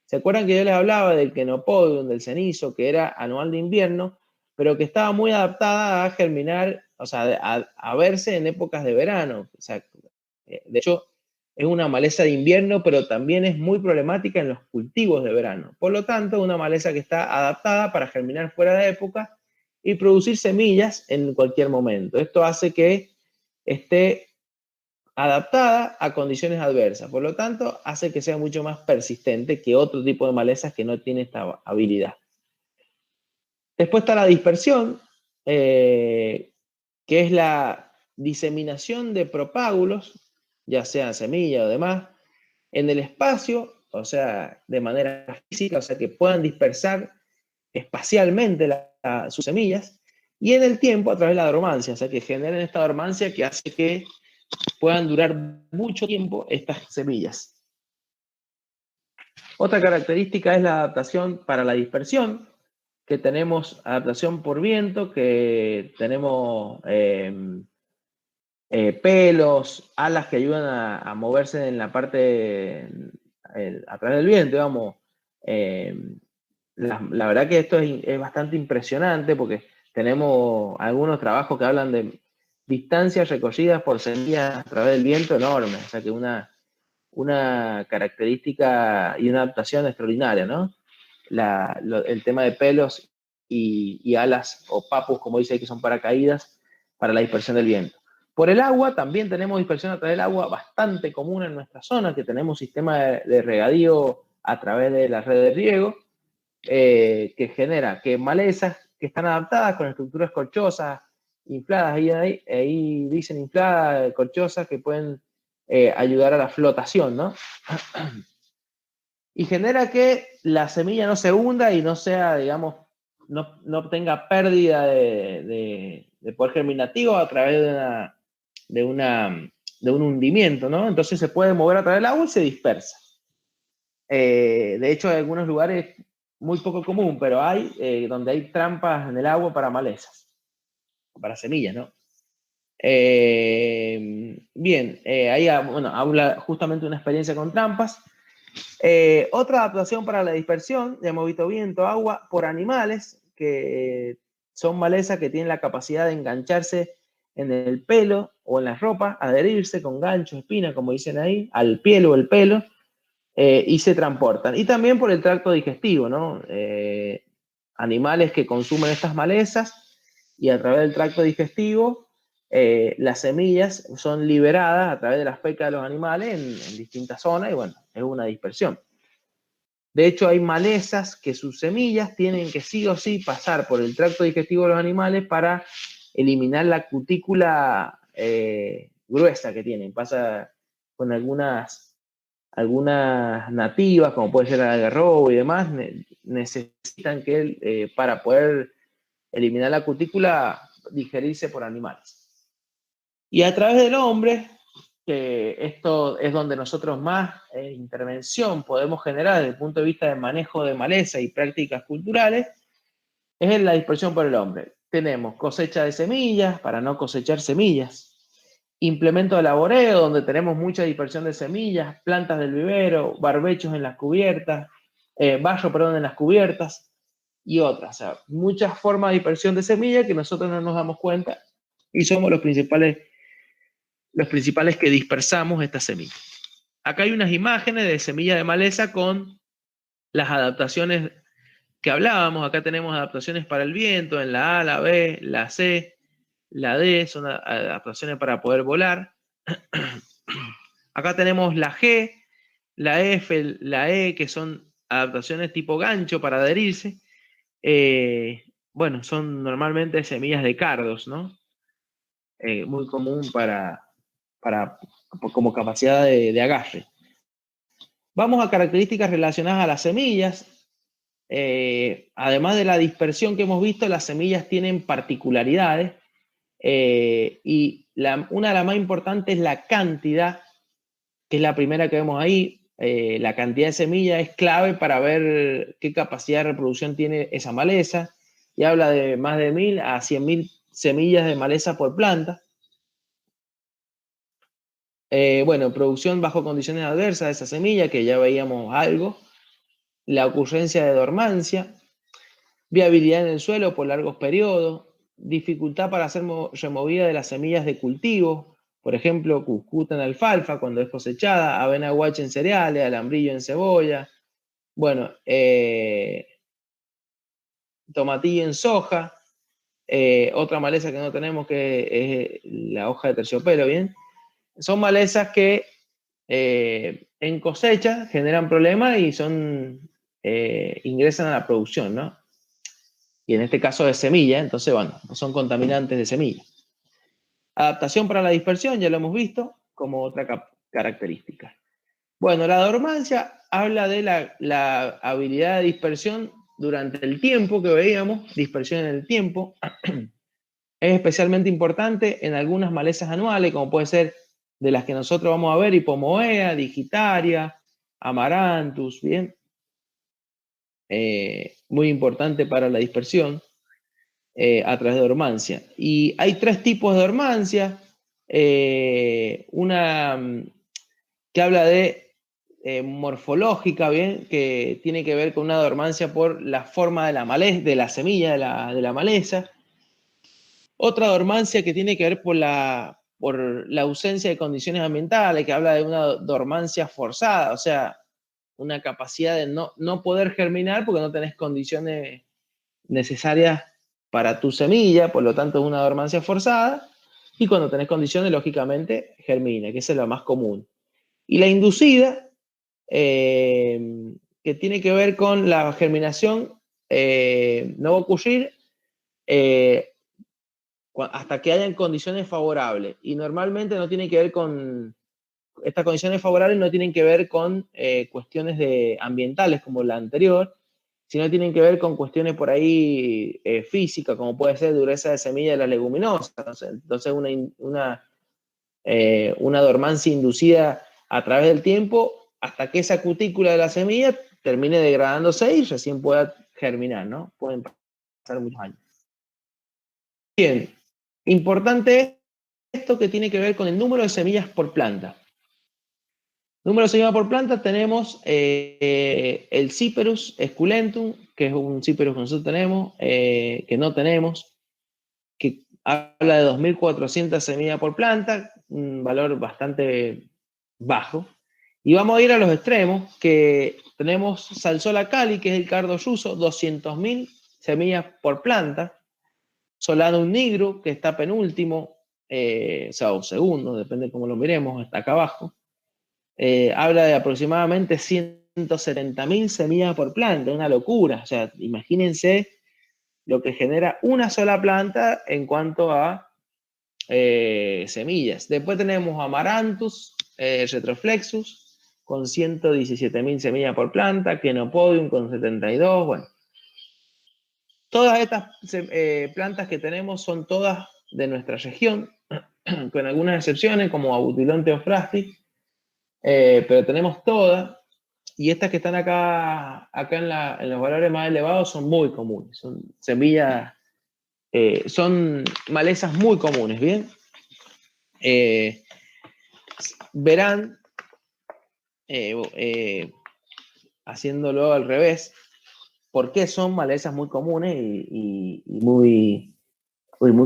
¿Se acuerdan que yo les hablaba del Chenopodium, del cenizo, que era anual de invierno, pero que estaba muy adaptada a germinar, o sea, a verse en épocas de verano? O sea, de hecho, es una maleza de invierno, pero también es muy problemática en los cultivos de verano. Por lo tanto, una maleza que está adaptada para germinar fuera de época y producir semillas en cualquier momento. Esto hace que esté adaptada a condiciones adversas. Por lo tanto, hace que sea mucho más persistente que otro tipo de malezas que no tiene esta habilidad. Después está la dispersión, que es la diseminación de propágulos, ya sean semillas o demás, en el espacio, o sea, de manera física, o sea, que puedan dispersar espacialmente sus semillas, y en el tiempo a través de la dormancia, o sea, que generen esta dormancia que hace que puedan durar mucho tiempo estas semillas. Otra característica es la adaptación para la dispersión, que tenemos adaptación por viento, que tenemos pelos, alas que ayudan a moverse en la parte a través del viento, digamos. La verdad que esto es bastante impresionante porque tenemos algunos trabajos que hablan de distancias recorridas por semillas a través del viento enorme, o sea que una característica y una adaptación extraordinaria, ¿no? El tema de pelos y alas o papus, como dice ahí, que son paracaídas para la dispersión del viento. Por el agua, también tenemos dispersión a través del agua bastante común en nuestra zona, que tenemos sistema de regadío a través de la red de riego, que genera que malezas que están adaptadas con estructuras corchosas, infladas, ahí dicen infladas, corchosas, que pueden ayudar a la flotación, ¿no? Y genera que la semilla no se hunda y no sea, digamos, no tenga pérdida de poder germinativo a través de un hundimiento, ¿no? Entonces se puede mover a través del agua y se dispersa. De hecho, hay algunos lugares muy poco común, pero hay donde hay trampas en el agua para malezas, para semillas, ¿no? Bien, ahí bueno, habla justamente una experiencia con trampas. Otra adaptación para la dispersión de movimiento viento, agua por animales, que son malezas que tienen la capacidad de engancharse en el pelo o en la ropa, adherirse con ganchos, espinas, como dicen ahí, al piel o el pelo, y se transportan. Y también por el tracto digestivo, ¿no? Animales que consumen estas malezas y a través del tracto digestivo las semillas son liberadas a través de las fecas de los animales en distintas zonas y bueno, es una dispersión. De hecho, hay malezas que sus semillas tienen que sí o sí pasar por el tracto digestivo de los animales para eliminar la cutícula gruesa que tienen. Pasa con algunas nativas, como puede ser el algarrobo y demás, necesitan que para poder eliminar la cutícula, digerirse por animales. Y a través del hombre, que esto es donde nosotros más intervención podemos generar desde el punto de vista de manejo de maleza y prácticas culturales, es en la dispersión por el hombre. Tenemos cosecha de semillas para no cosechar semillas, implemento de laboreo donde tenemos mucha dispersión de semillas, plantas del vivero, barbechos en las cubiertas, barro, perdón, en las cubiertas y otras. O sea, muchas formas de dispersión de semillas que nosotros no nos damos cuenta y somos los principales que dispersamos estas semillas. Acá hay unas imágenes de semilla de maleza con las adaptaciones que hablábamos. Acá tenemos adaptaciones para el viento en la A, la B, la C, la D, son adaptaciones para poder volar. Acá tenemos la G, la F, la E, que son adaptaciones tipo gancho para adherirse. Bueno, son normalmente semillas de cardos, ¿no? Muy común como capacidad de agarre. Vamos a características relacionadas a las semillas. Además de la dispersión que hemos visto, las semillas tienen particularidades y una de las más importantes es la cantidad, que es la primera que vemos ahí. La cantidad de semillas es clave para ver qué capacidad de reproducción tiene esa maleza, y habla de más de 1000 a 100.000 semillas de maleza por planta. Bueno, producción bajo condiciones adversas de esa semilla, que ya veíamos algo. La ocurrencia de dormancia, viabilidad en el suelo por largos periodos, dificultad para ser removida de las semillas de cultivo, por ejemplo, cuscuta en alfalfa cuando es cosechada, avena guache en cereales, alambrillo en cebolla, bueno, tomatillo en soja, otra maleza que no tenemos que es la hoja de terciopelo, ¿bien? Son malezas que en cosecha generan problemas y ingresan a la producción, ¿no? Y en este caso de semilla, entonces, bueno, son contaminantes de semilla. Adaptación para la dispersión, ya lo hemos visto, como otra característica. Bueno, la dormancia habla de la habilidad de dispersión durante el tiempo que veíamos, dispersión en el tiempo. Es especialmente importante en algunas malezas anuales, como puede ser de las que nosotros vamos a ver, hipomoea, digitaria, amaranthus, ¿bien? Muy importante para la dispersión a través de dormancia. Y hay 3 tipos de dormancia. Una que habla de morfológica, ¿bien? Que tiene que ver con una dormancia por la forma de la semilla de la maleza. Otra dormancia que tiene que ver por la ausencia de condiciones ambientales, que habla de una dormancia forzada, o sea, una capacidad de no poder germinar porque no tenés condiciones necesarias para tu semilla, por lo tanto es una dormancia forzada, y cuando tenés condiciones, lógicamente, germina, que esa es la más común. Y la inducida, que tiene que ver con la germinación, no va a ocurrir hasta que hayan condiciones favorables. Y normalmente no tiene que ver con, estas condiciones favorables no tienen que ver con cuestiones ambientales como la anterior, sino tienen que ver con cuestiones por ahí físicas, como puede ser dureza de semilla de las leguminosas. Entonces una dormancia inducida a través del tiempo hasta que esa cutícula de la semilla termine degradándose y recién pueda germinar, ¿no? Pueden pasar muchos años. Bien, importante esto que tiene que ver con el número de semillas por planta. Número de semillas por planta tenemos el Cyperus esculentum, que es un Cyperus que nosotros tenemos, que no tenemos, que habla de 2.400 semillas por planta, un valor bastante bajo. Y vamos a ir a los extremos, que tenemos Salsola cali, que es el cardo yuso, 200.000 semillas por planta. Solanum nigrum, que está penúltimo, o segundo, depende de cómo lo miremos, está acá abajo. Habla de aproximadamente 170.000 semillas por planta, una locura. O sea, imagínense lo que genera una sola planta en cuanto a semillas. Después tenemos Amaranthus retroflexus, con 117.000 semillas por planta, Chenopodium con 72, bueno. Todas estas plantas que tenemos son todas de nuestra región, con algunas excepciones, como Abutilon theophrasti, pero tenemos todas, y estas que están acá en los valores más elevados son muy comunes, son semillas, son malezas muy comunes, ¿bien? Verán, haciéndolo al revés, por qué son malezas muy comunes y muy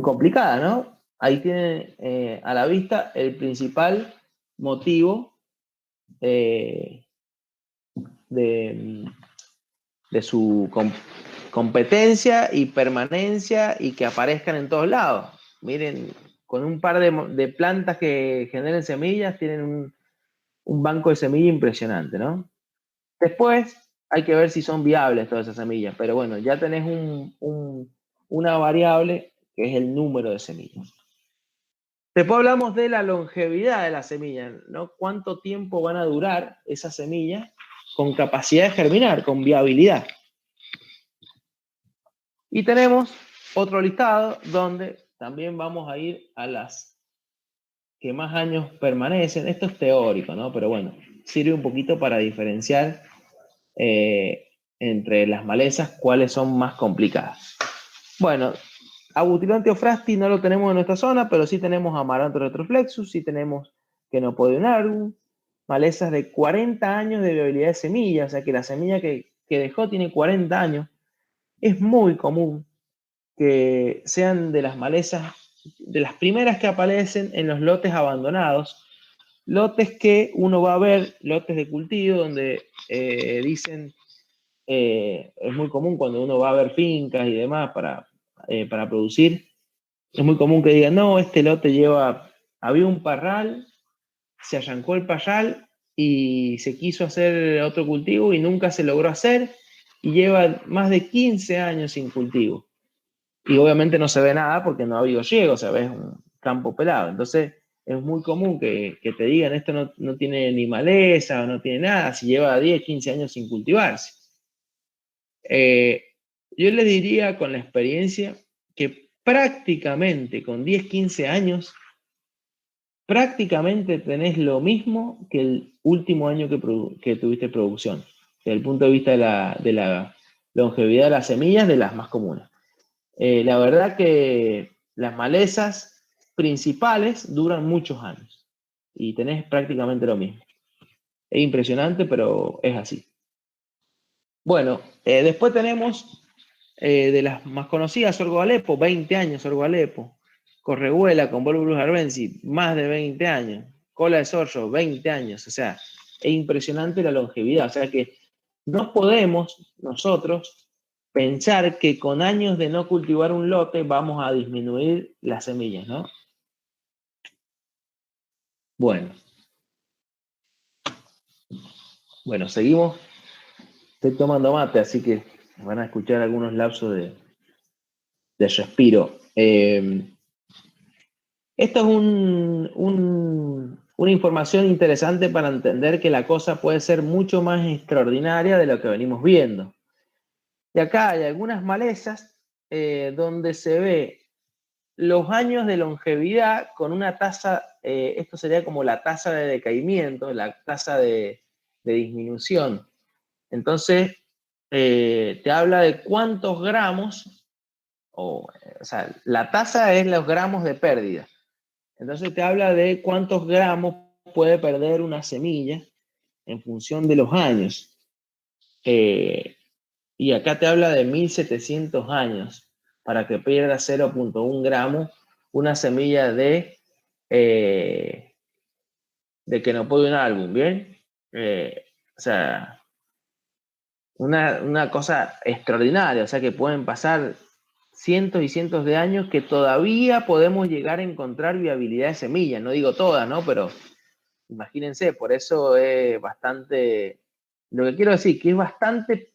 complicadas, ¿no? Ahí tienen a la vista el principal motivo de su competencia y permanencia y que aparezcan en todos lados. Miren, con un par de plantas que generen semillas, tienen un banco de semillas impresionante, ¿no? Después hay que ver si son viables todas esas semillas, pero bueno, ya tenés una variable que es el número de semillas. Después hablamos de la longevidad de las semillas, ¿no? ¿Cuánto tiempo van a durar esas semillas con capacidad de germinar, con viabilidad? Y tenemos otro listado donde también vamos a ir a las que más años permanecen. Esto es teórico, ¿no? Pero bueno, sirve un poquito para diferenciar entre las malezas cuáles son más complicadas. Bueno, Abutilon theophrasti no lo tenemos en nuestra zona, pero sí tenemos Amaranthus retroflexus, sí tenemos Chenopodium agrum, malezas de 40 años de viabilidad de semilla, o sea que la semilla que dejó tiene 40 años. Es muy común que sean de las malezas, de las primeras que aparecen en los lotes abandonados, lotes que uno va a ver, lotes de cultivo, donde dicen, es muy común cuando uno va a ver fincas y demás para producir, es muy común que digan, no, este lote había un parral, se arrancó el parral y se quiso hacer otro cultivo y nunca se logró hacer y lleva más de 15 años sin cultivo. Y obviamente no se ve nada porque no ha habido riego, o sea, ves un campo pelado. Entonces es muy común que te digan, esto no tiene ni maleza o no tiene nada, si lleva 10, 15 años sin cultivarse. Yo le diría con la experiencia que prácticamente con 10, 15 años, prácticamente tenés lo mismo que el último año que tuviste producción, desde el punto de vista de la longevidad de las semillas, de las más comunes. La verdad que las malezas principales duran muchos años y tenés prácticamente lo mismo. Es impresionante, pero es así. Bueno, después tenemos de las más conocidas, sorgo Alepo, 20 años sorgo Alepo. Correhuela con Volvulus arbensi, más de 20 años. Cola de zorro, 20 años. O sea, es impresionante la longevidad. O sea que no podemos nosotros pensar que con años de no cultivar un lote vamos a disminuir las semillas, ¿no? Bueno, seguimos. Estoy tomando mate, así que van a escuchar algunos lapsos de respiro. Esto es una información interesante para entender que la cosa puede ser mucho más extraordinaria de lo que venimos viendo. Y acá hay algunas malezas donde se ve los años de longevidad con una tasa, esto sería como la tasa de decaimiento, la tasa de disminución. Entonces, te habla de cuántos gramos, o sea, la tasa es los gramos de pérdida. Entonces te habla de cuántos gramos puede perder una semilla en función de los años. Y acá te habla de 1700 años para que pierda 0.1 gramos una semilla de que no puede un álbum, ¿bien? O sea, una cosa extraordinaria, o sea que pueden pasar cientos y cientos de años que todavía podemos llegar a encontrar viabilidad de semillas. No digo todas, ¿no? Pero imagínense, por eso es bastante, lo que quiero decir, que es bastante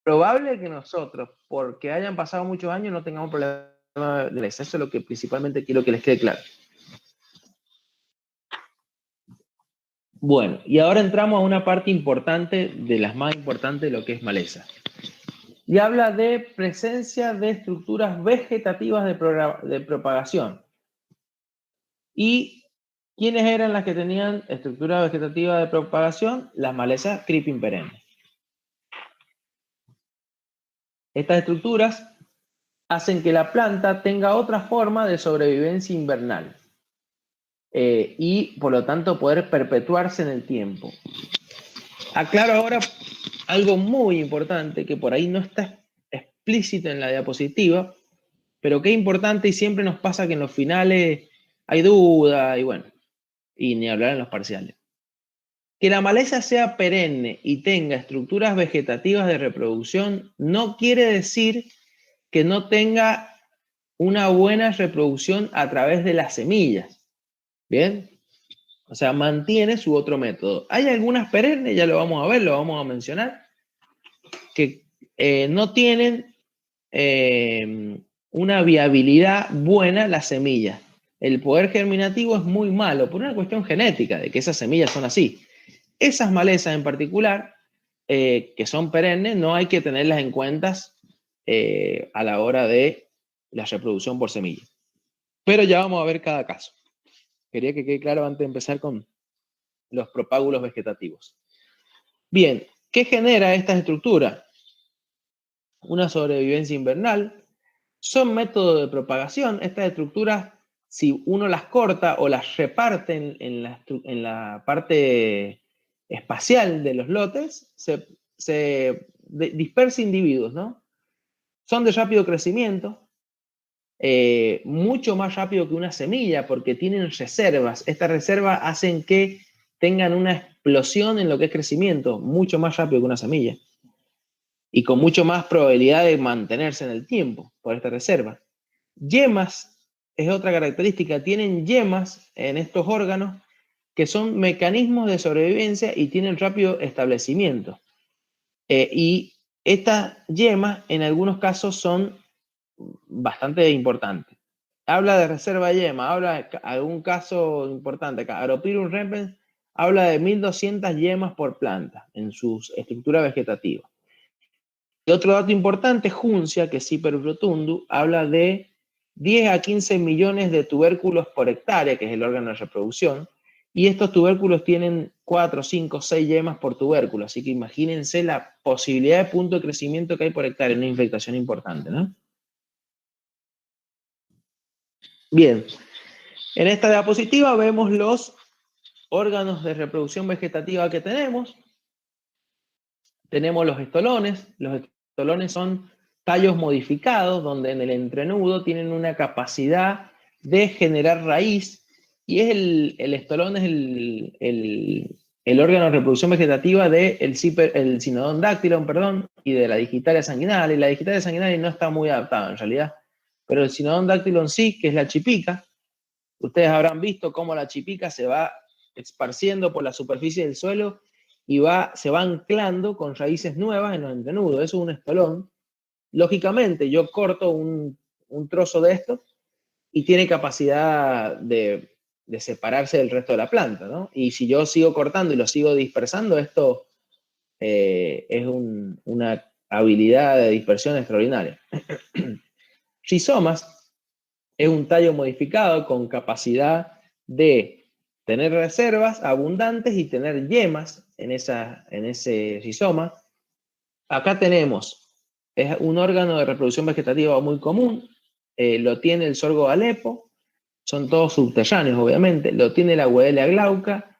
probable que nosotros, porque hayan pasado muchos años, no tengamos problemas de eso. Eso es lo que principalmente quiero que les quede claro. Bueno, y ahora entramos a una parte importante, de las más importantes de lo que es maleza. Y habla de presencia de estructuras vegetativas de propagación. ¿Y quiénes eran las que tenían estructuras vegetativas de propagación? Las malezas creeping perennes. Estas estructuras hacen que la planta tenga otra forma de sobrevivencia invernal y por lo tanto poder perpetuarse en el tiempo. Aclaro ahora algo muy importante que por ahí no está explícito en la diapositiva, pero que es importante y siempre nos pasa que en los finales hay duda y bueno, y ni hablar en los parciales. Que la maleza sea perenne y tenga estructuras vegetativas de reproducción no quiere decir que no tenga una buena reproducción a través de las semillas. ¿Bien? O sea, mantiene su otro método. Hay algunas perennes, ya lo vamos a ver, lo vamos a mencionar, que no tienen una viabilidad buena las semillas. El poder germinativo es muy malo por una cuestión genética, de que esas semillas son así. Esas malezas en particular, que son perennes, no hay que tenerlas en cuenta a la hora de la reproducción por semilla. Pero ya vamos a ver cada caso. Quería que quede claro antes de empezar con los propágulos vegetativos. Bien, ¿qué genera estas estructuras? Una sobrevivencia invernal. Son métodos de propagación. Estas estructuras, si uno las corta o las reparte en la parte espacial de los lotes, se dispersa individuos, ¿no? Son de rápido crecimiento, mucho más rápido que una semilla porque tienen reservas. Estas reservas hacen que tengan una explosión en lo que es crecimiento, mucho más rápido que una semilla. Y con mucho más probabilidad de mantenerse en el tiempo por esta reserva. Yemas es otra característica. Tienen yemas en estos órganos que son mecanismos de sobrevivencia y tienen rápido establecimiento. Y estas yemas en algunos casos son bastante importantes. Habla de reserva de yema, habla de algún caso importante acá. Aropyrum repens habla de 1200 yemas por planta en su estructura vegetativa. Y otro dato importante, Juncia, que es Cyperus rotundus, habla de 10 a 15 millones de tubérculos por hectárea, que es el órgano de reproducción, y estos tubérculos tienen 4, 5, 6 yemas por tubérculo, así que imagínense la posibilidad de punto de crecimiento que hay por hectárea, una infectación importante, ¿no? Bien, en esta diapositiva vemos los órganos de reproducción vegetativa que tenemos. Tenemos los estolones. Los estolones son tallos modificados, donde en el entrenudo tienen una capacidad de generar raíz, y es el estolón es el órgano de reproducción vegetativa del Cynodon dactylon, perdón, y de la Digitalia sanguinalis. La Digitalia sanguinalis no está muy adaptada en realidad, pero el Cynodon dactylon sí, que es la chipica. Ustedes habrán visto cómo la chipica se va esparciendo por la superficie del suelo y se va anclando con raíces nuevas en los entrenudos. Eso es un estolón. Lógicamente, yo corto un trozo de esto y tiene capacidad de separarse del resto de la planta, ¿no? Y si yo sigo cortando y lo sigo dispersando, esto es una habilidad de dispersión extraordinaria. Rizomas es un tallo modificado con capacidad de tener reservas abundantes y tener yemas en ese rizoma. Acá tenemos, es un órgano de reproducción vegetativa muy común, lo tiene el sorgo de Alepo, son todos subterráneos obviamente, lo tiene la Wedelia glauca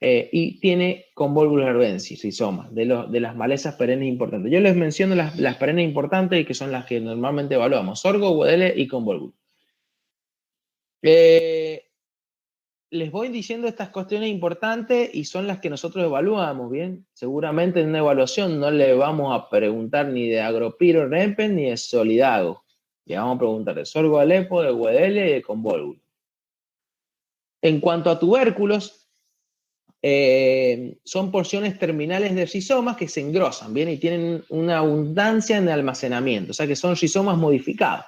y tiene Convolvulus arbensis, rizomas, de las malezas perennes importantes. Yo les menciono las perennes importantes y que son las que normalmente evaluamos, sorgo, Wedelia y Convolvulus. Les voy diciendo estas cuestiones importantes y son las que nosotros evaluamos, ¿bien? Seguramente en una evaluación no le vamos a preguntar ni de Agropiro Rempen ni de Solidago. Le vamos a preguntar de sorgo Alepo, de Wedelia y de Convolvulus. En cuanto a tubérculos, son porciones terminales de rizomas que se engrosan, ¿bien? Y tienen una abundancia en el almacenamiento, o sea que son rizomas modificados.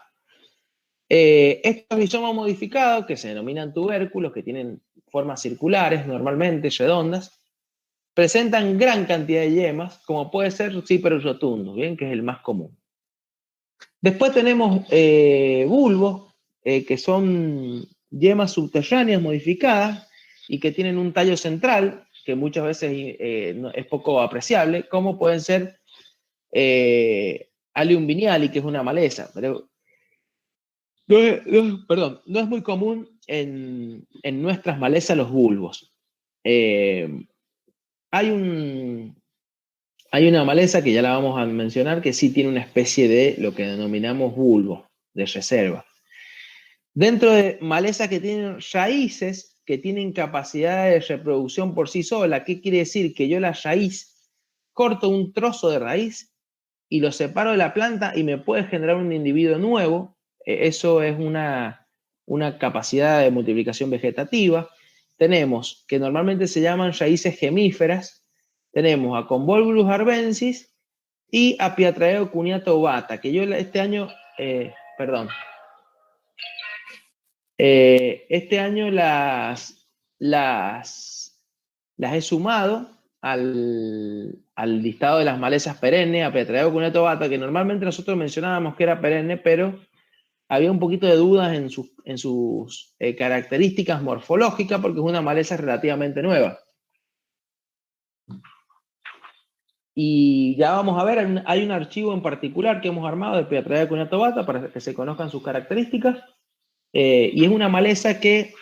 Estos rizomas modificados, que se denominan tubérculos, que tienen formas circulares, normalmente redondas, presentan gran cantidad de yemas, como puede ser Cyperus rotundus, ¿bien? Que es el más común. Después tenemos bulbos, que son yemas subterráneas modificadas y que tienen un tallo central, que muchas veces es poco apreciable, como pueden ser Allium vignali, que es una maleza, pero no es muy común en nuestras malezas los bulbos. Hay una maleza que ya la vamos a mencionar que sí tiene una especie de lo que denominamos bulbo, de reserva. Dentro de malezas que tienen raíces, que tienen capacidad de reproducción por sí sola, ¿qué quiere decir? Que yo la raíz corto un trozo de raíz y lo separo de la planta y me puede generar un individuo nuevo. Eso es una capacidad de multiplicación vegetativa. Tenemos, que normalmente se llaman raíces gemíferas, tenemos a Convolvulus arbensis y a Piatraeo cuneato ovata, que yo este año, este año las he sumado al listado de las malezas perennes, a Piatraeo cuneato ovata, que normalmente nosotros mencionábamos que era perenne, pero había un poquito de dudas en sus características morfológicas, porque es una maleza relativamente nueva. Y ya vamos a ver, hay un archivo en particular que hemos armado de Piatraea cuneato ovata para que se conozcan sus características. Y es una maleza que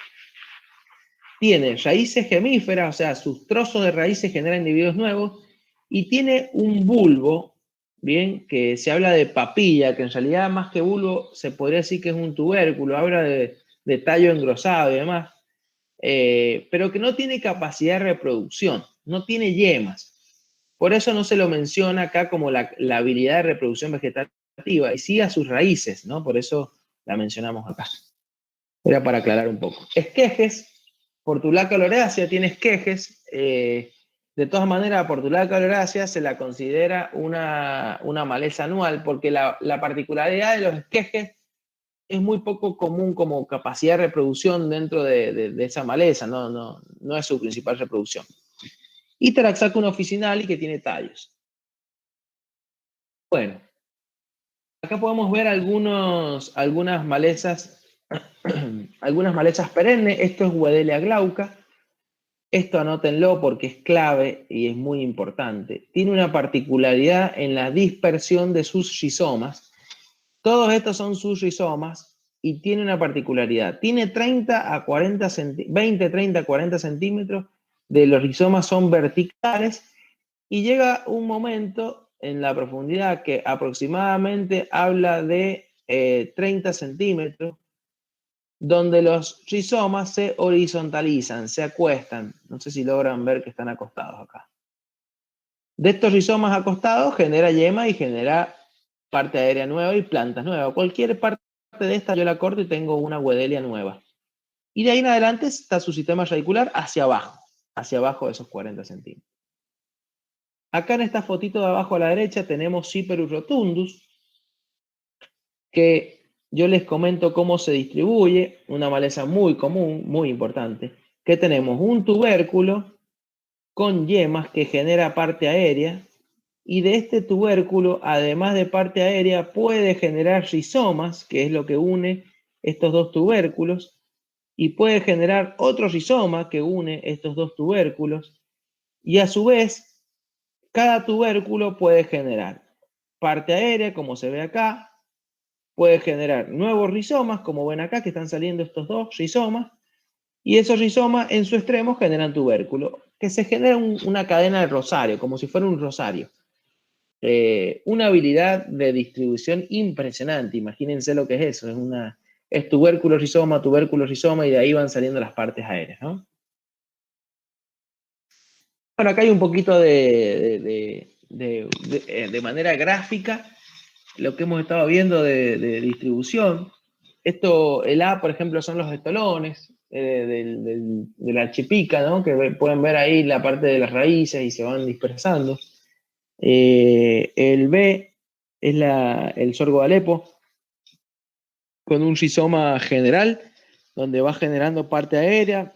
tiene raíces gemíferas, o sea, sus trozos de raíces generan individuos nuevos, y tiene un bulbo, bien, que se habla de papilla, que en realidad más que bulbo se podría decir que es un tubérculo, habla de tallo engrosado y demás, pero que no tiene capacidad de reproducción, no tiene yemas. Por eso no se lo menciona acá como la habilidad de reproducción vegetativa, y sí a sus raíces, ¿no? Por eso la mencionamos acá. Era para aclarar un poco. Esquejes, Portulaca oleracea tiene esquejes. De todas maneras, Portulaca oleracea se la considera una maleza anual, porque la particularidad de los esquejes es muy poco común como capacidad de reproducción dentro de esa maleza, no es su principal reproducción. Y Taraxacum officinali, que tiene tallos. Bueno, acá podemos ver algunas malezas perennes. Esto es Wedelia glauca. Esto anótenlo porque es clave y es muy importante. Tiene una particularidad en la dispersión de sus rizomas. Todos estos son sus rizomas y tiene una particularidad. Tiene 30 a 40 20, 30 a 40 centímetros de los rizomas son verticales, y llega un momento en la profundidad que aproximadamente habla de 30 centímetros, donde los rizomas se horizontalizan, se acuestan. No sé si logran ver que están acostados acá. De estos rizomas acostados genera yema y genera parte aérea nueva y plantas nuevas. Cualquier parte de esta yo la corto y tengo una Wedelia nueva. Y de ahí en adelante está su sistema radicular hacia abajo de esos 40 centímetros. Acá en esta fotito de abajo a la derecha tenemos Cyperus rotundus, que yo les comento cómo se distribuye, una maleza muy común, muy importante, que tenemos un tubérculo con yemas que genera parte aérea, y de este tubérculo, además de parte aérea, puede generar rizomas, que es lo que une estos dos tubérculos, y puede generar otro rizoma que une estos dos tubérculos, y a su vez, cada tubérculo puede generar parte aérea, como se ve acá, puede generar nuevos rizomas, como ven acá, que están saliendo estos dos rizomas, y esos rizomas en su extremo generan tubérculo, que se genera una cadena de rosario, como si fuera un rosario. Una habilidad de distribución impresionante, imagínense lo que es eso, es tubérculo, rizoma, y de ahí van saliendo las partes aéreas, ¿no? Bueno, acá hay un poquito de manera gráfica lo que hemos estado viendo de distribución. El A, por ejemplo, son los estolones de la chipica, ¿no? Que pueden ver ahí la parte de las raíces y se van dispersando. El B es el sorgo de Alepo, con un rizoma general, donde va generando parte aérea,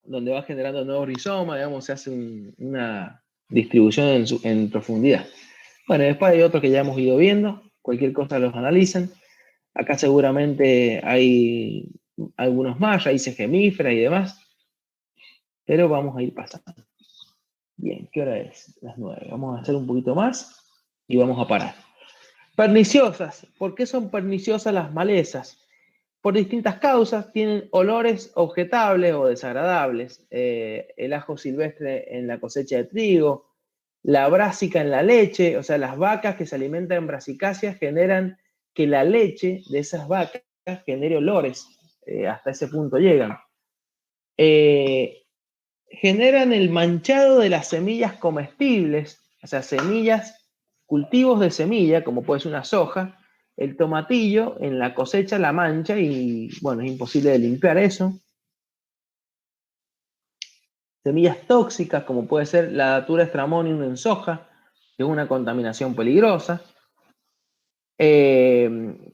donde va generando nuevos rizomas, digamos, se hace una distribución en profundidad. Bueno, después hay otros que ya hemos ido viendo, cualquier cosa los analizan. Acá seguramente hay algunos más, raíces gemíferas y demás, pero vamos a ir pasando. Bien, ¿qué hora es? Las 9. Vamos a hacer un poquito más y vamos a parar. Perniciosas. ¿Por qué son perniciosas las malezas? Por distintas causas, tienen olores objetables o desagradables. El ajo silvestre en la cosecha de trigo, la brásica en la leche, o sea, las vacas que se alimentan en brasicáceas generan que la leche de esas vacas genere olores. Hasta ese punto llegan. Generan el manchado de las semillas comestibles, o sea, cultivos de semilla, como puede ser una soja, el tomatillo en la cosecha la mancha y, bueno, es imposible de limpiar eso. Semillas tóxicas, como puede ser la Datura stramonium en soja, que es una contaminación peligrosa.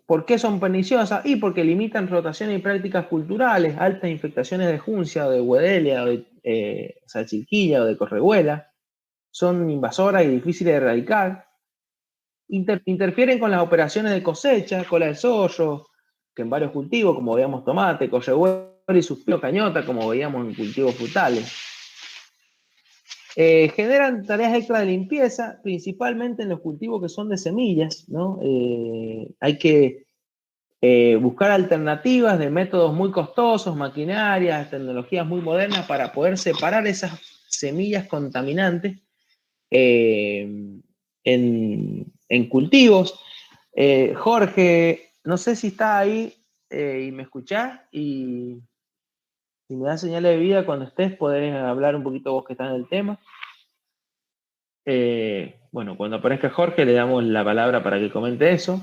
¿Por qué son perniciosas? Y porque limitan rotación y prácticas culturales, altas infectaciones de juncia o de Wedelia o de salchiquilla o de correhuela. Son invasoras y difíciles de erradicar. Interfieren con las operaciones de cosecha, cola de sollo, que en varios cultivos, como veíamos tomate, correhuela y suspiro cañota, como veíamos en cultivos frutales. Generan tareas extra de limpieza, principalmente en los cultivos que son de semillas, ¿no? Hay que buscar alternativas de métodos muy costosos, maquinarias, tecnologías muy modernas para poder separar esas semillas contaminantes en cultivos. Jorge, no sé si estás ahí y me escuchás y me das señales de vida cuando estés, podés hablar un poquito vos que estás en el tema. Bueno, cuando aparezca Jorge le damos la palabra para que comente eso.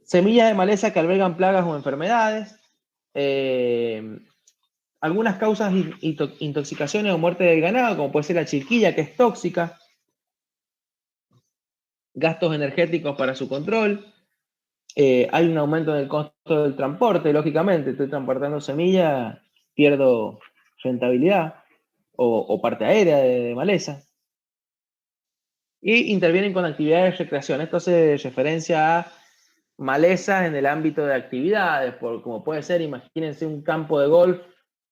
Semillas de maleza que albergan plagas o enfermedades. Algunas causas intoxicaciones o muerte del ganado, como puede ser la chiquilla, que es tóxica. Gastos energéticos para su control. Hay un aumento en el costo del transporte, lógicamente. Estoy transportando semillas, pierdo rentabilidad o parte aérea de maleza. Y intervienen con actividades de recreación. Esto hace referencia a malezas en el ámbito de actividades, como puede ser, imagínense un campo de golf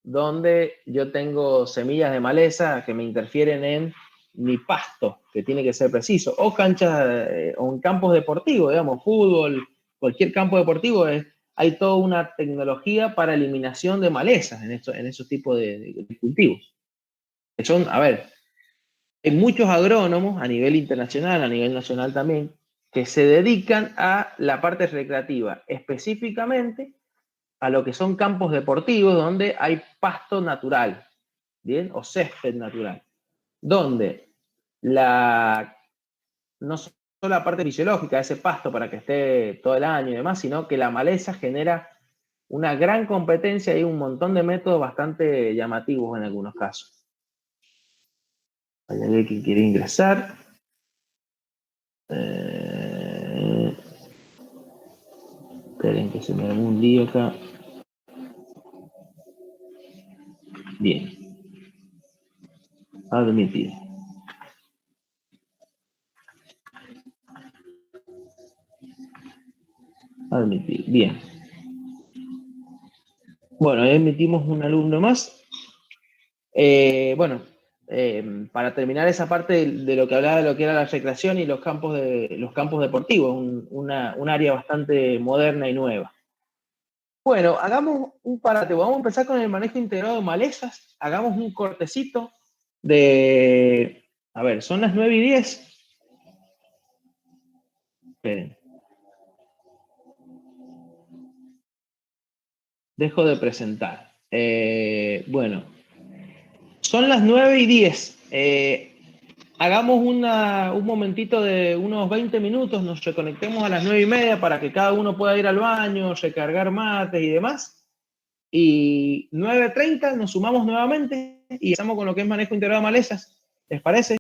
donde yo tengo semillas de maleza que me interfieren en mi pasto, que tiene que ser preciso, o canchas, o en campos deportivos, digamos, fútbol, cualquier campo deportivo, hay toda una tecnología para eliminación de malezas en esos tipos de cultivos. Que son, a ver, hay muchos agrónomos a nivel internacional, a nivel nacional también, que se dedican a la parte recreativa, específicamente a lo que son campos deportivos donde hay pasto natural, ¿bien? O césped natural, donde no solo la parte fisiológica de ese pasto para que esté todo el año y demás, sino que la maleza genera una gran competencia y un montón de métodos bastante llamativos en algunos casos. Hay alguien que quiere ingresar. Esperen que se me haga un lío acá. Bien. Admitir. Admitir. Bien. Bueno, ahí admitimos un alumno más. Para terminar esa parte de lo que hablaba de lo que era la recreación y los campos deportivos, un área bastante moderna y nueva. Bueno, hagamos un parate. Vamos a empezar con el manejo integrado de malezas. Hagamos un cortecito de... A ver, son las 9:10. Esperen. Dejo de presentar. Bueno, son las 9:10. Hagamos un momentito de unos 20 minutos, nos reconectemos a las 9:30 para que cada uno pueda ir al baño, recargar mates y demás. Y 9:30 nos sumamos nuevamente y empezamos con lo que es manejo integrado de malezas. ¿Les parece?